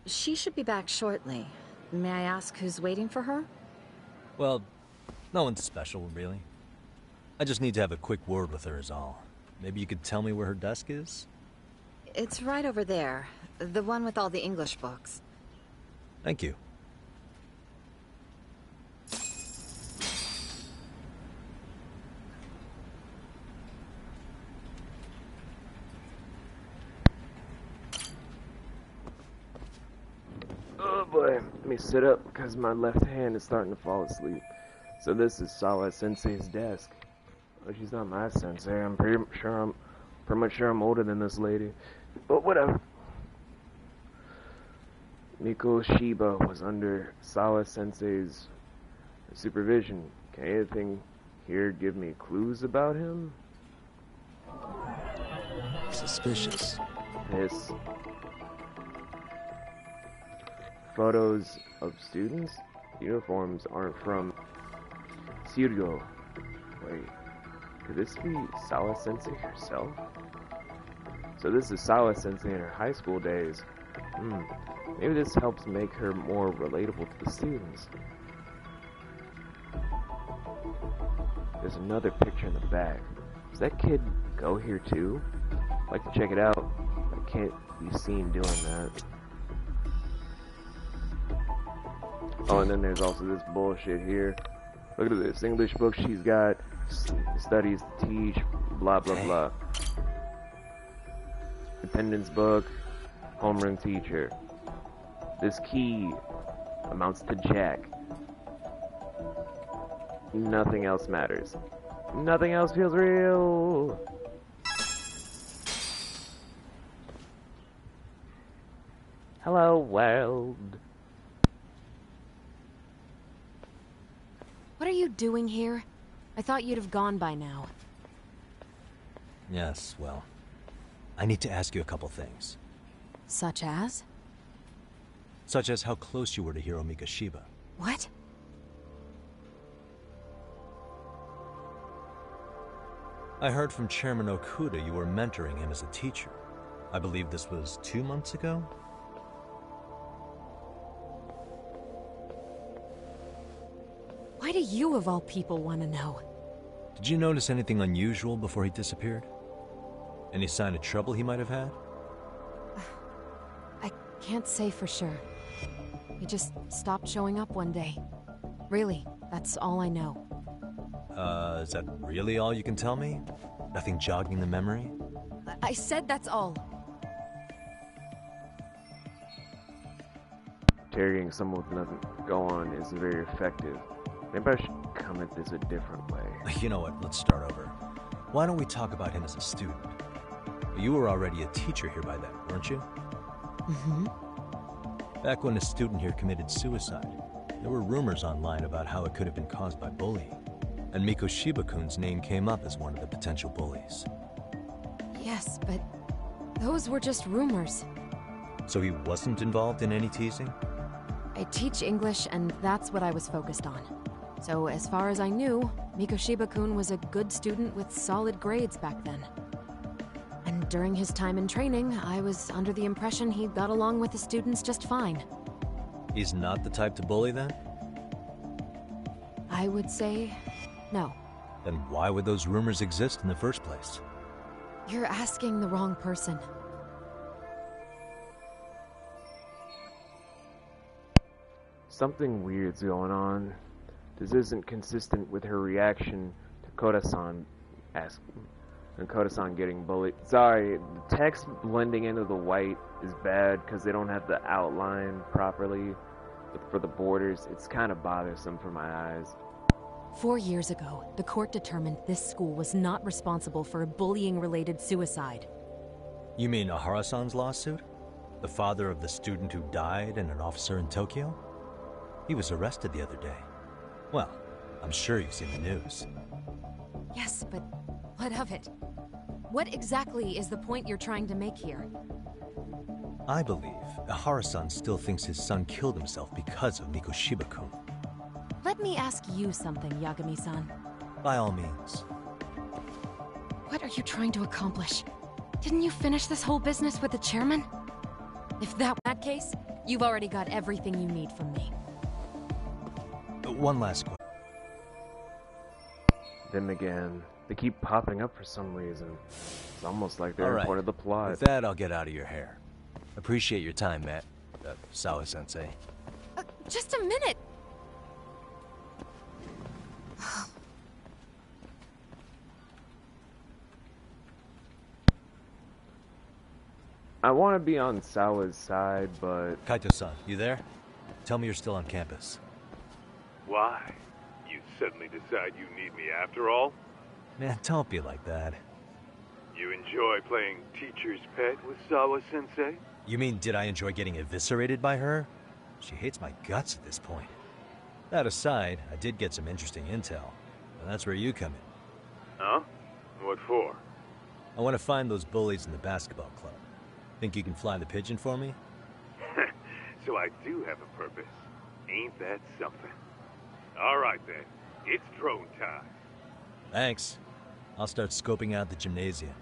She should be back shortly. May I ask who's waiting for her? Well, no one's special, really. I just need to have a quick word with her is all. Maybe you could tell me where her desk is? It's right over there. The one with all the English books. Thank you. Oh boy, let me sit up because my left hand is starting to fall asleep. So this is Sawa-sensei's desk. Well, she's not my sensei. I'm pretty much sure I'm older than this lady. But whatever. Miko Shiba was under Sawa-sensei's supervision. Can anything here give me clues about him? Suspicious. This. Photos of students? Uniforms aren't from Siryo. Wait, could this be Sawa-sensei herself? So this is Sawa-sensei in her high school days. Maybe this helps make her more relatable to the students. There's another picture in the back. Does that kid go here too? I'd like to check it out. I can't be seen doing that. Oh, and then there's also this bullshit here. Look at this English book she's got. Studies to teach. Blah, blah, blah. Attendance book. Homeroom teacher. This key amounts to Jack. Nothing else matters. Nothing else feels real. Hello, world. What are you doing here? I thought you'd have gone by now. Yes, well, I need to ask you a couple things. Such as? Such as how close you were to Hiro Mikoshiba. What? I heard from Chairman Okuda you were mentoring him as a teacher. I believe this was 2 months ago? Why do you, of all people, want to know? Did you notice anything unusual before he disappeared? Any sign of trouble he might have had? I can't say for sure. He just stopped showing up one day. Really, that's all I know. Is that really all you can tell me? Nothing jogging the memory? I said that's all. Interrogating someone with nothing to go on isn't very effective. Maybe I should come at this a different way. You know what, let's start over. Why don't we talk about him as a student? You were already a teacher here by then, weren't you? Mm-hmm. Back when a student here committed suicide, there were rumors online about how it could have been caused by bullying. And Mikoshiba-kun's name came up as one of the potential bullies. Yes, but those were just rumors. So he wasn't involved in any teasing? I teach English, and that's what I was focused on. So as far as I knew, Mikoshiba-kun was a good student with solid grades back then. And during his time in training, I was under the impression he got along with the students just fine. He's not the type to bully then? I would say no. Then why would those rumors exist in the first place? You're asking the wrong person. Something weird's going on. This isn't consistent with her reaction to Koda-san and Koda-san getting bullied. Sorry, the text blending into the white is bad because they don't have the outline properly for the borders. It's kind of bothersome for my eyes. 4 years ago, the court determined this school was not responsible for a bullying-related suicide. You mean Ahara-san's lawsuit? The father of the student who died and an officer in Tokyo? He was arrested the other day. Well, I'm sure you've seen the news. Yes, but what of it? What exactly is the point you're trying to make here? I believe Ahara-san still thinks his son killed himself because of Mikoshiba-kun. Let me ask you something, Yagami-san. By all means. What are you trying to accomplish? Didn't you finish this whole business with the chairman? If that case, you've already got everything you need from me. One last question. Them again. They keep popping up for some reason. It's almost like they're part of the plot. With that, I'll get out of your hair. Appreciate your time, Matt. Sawa-sensei. Just a minute! I want to be on Sawa's side, but... Kaito-san, you there? Tell me you're still on campus. Why? You suddenly decide you need me after all? Man, don't be like that. You enjoy playing teacher's pet with Sawa-sensei? You mean, did I enjoy getting eviscerated by her? She hates my guts at this point. That aside, I did get some interesting intel. And that's where you come in. Huh? What for? I want to find those bullies in the basketball club. Think you can fly the pigeon for me? So I do have a purpose. Ain't that something? All right then. It's drone time. Thanks. I'll start scoping out the gymnasium.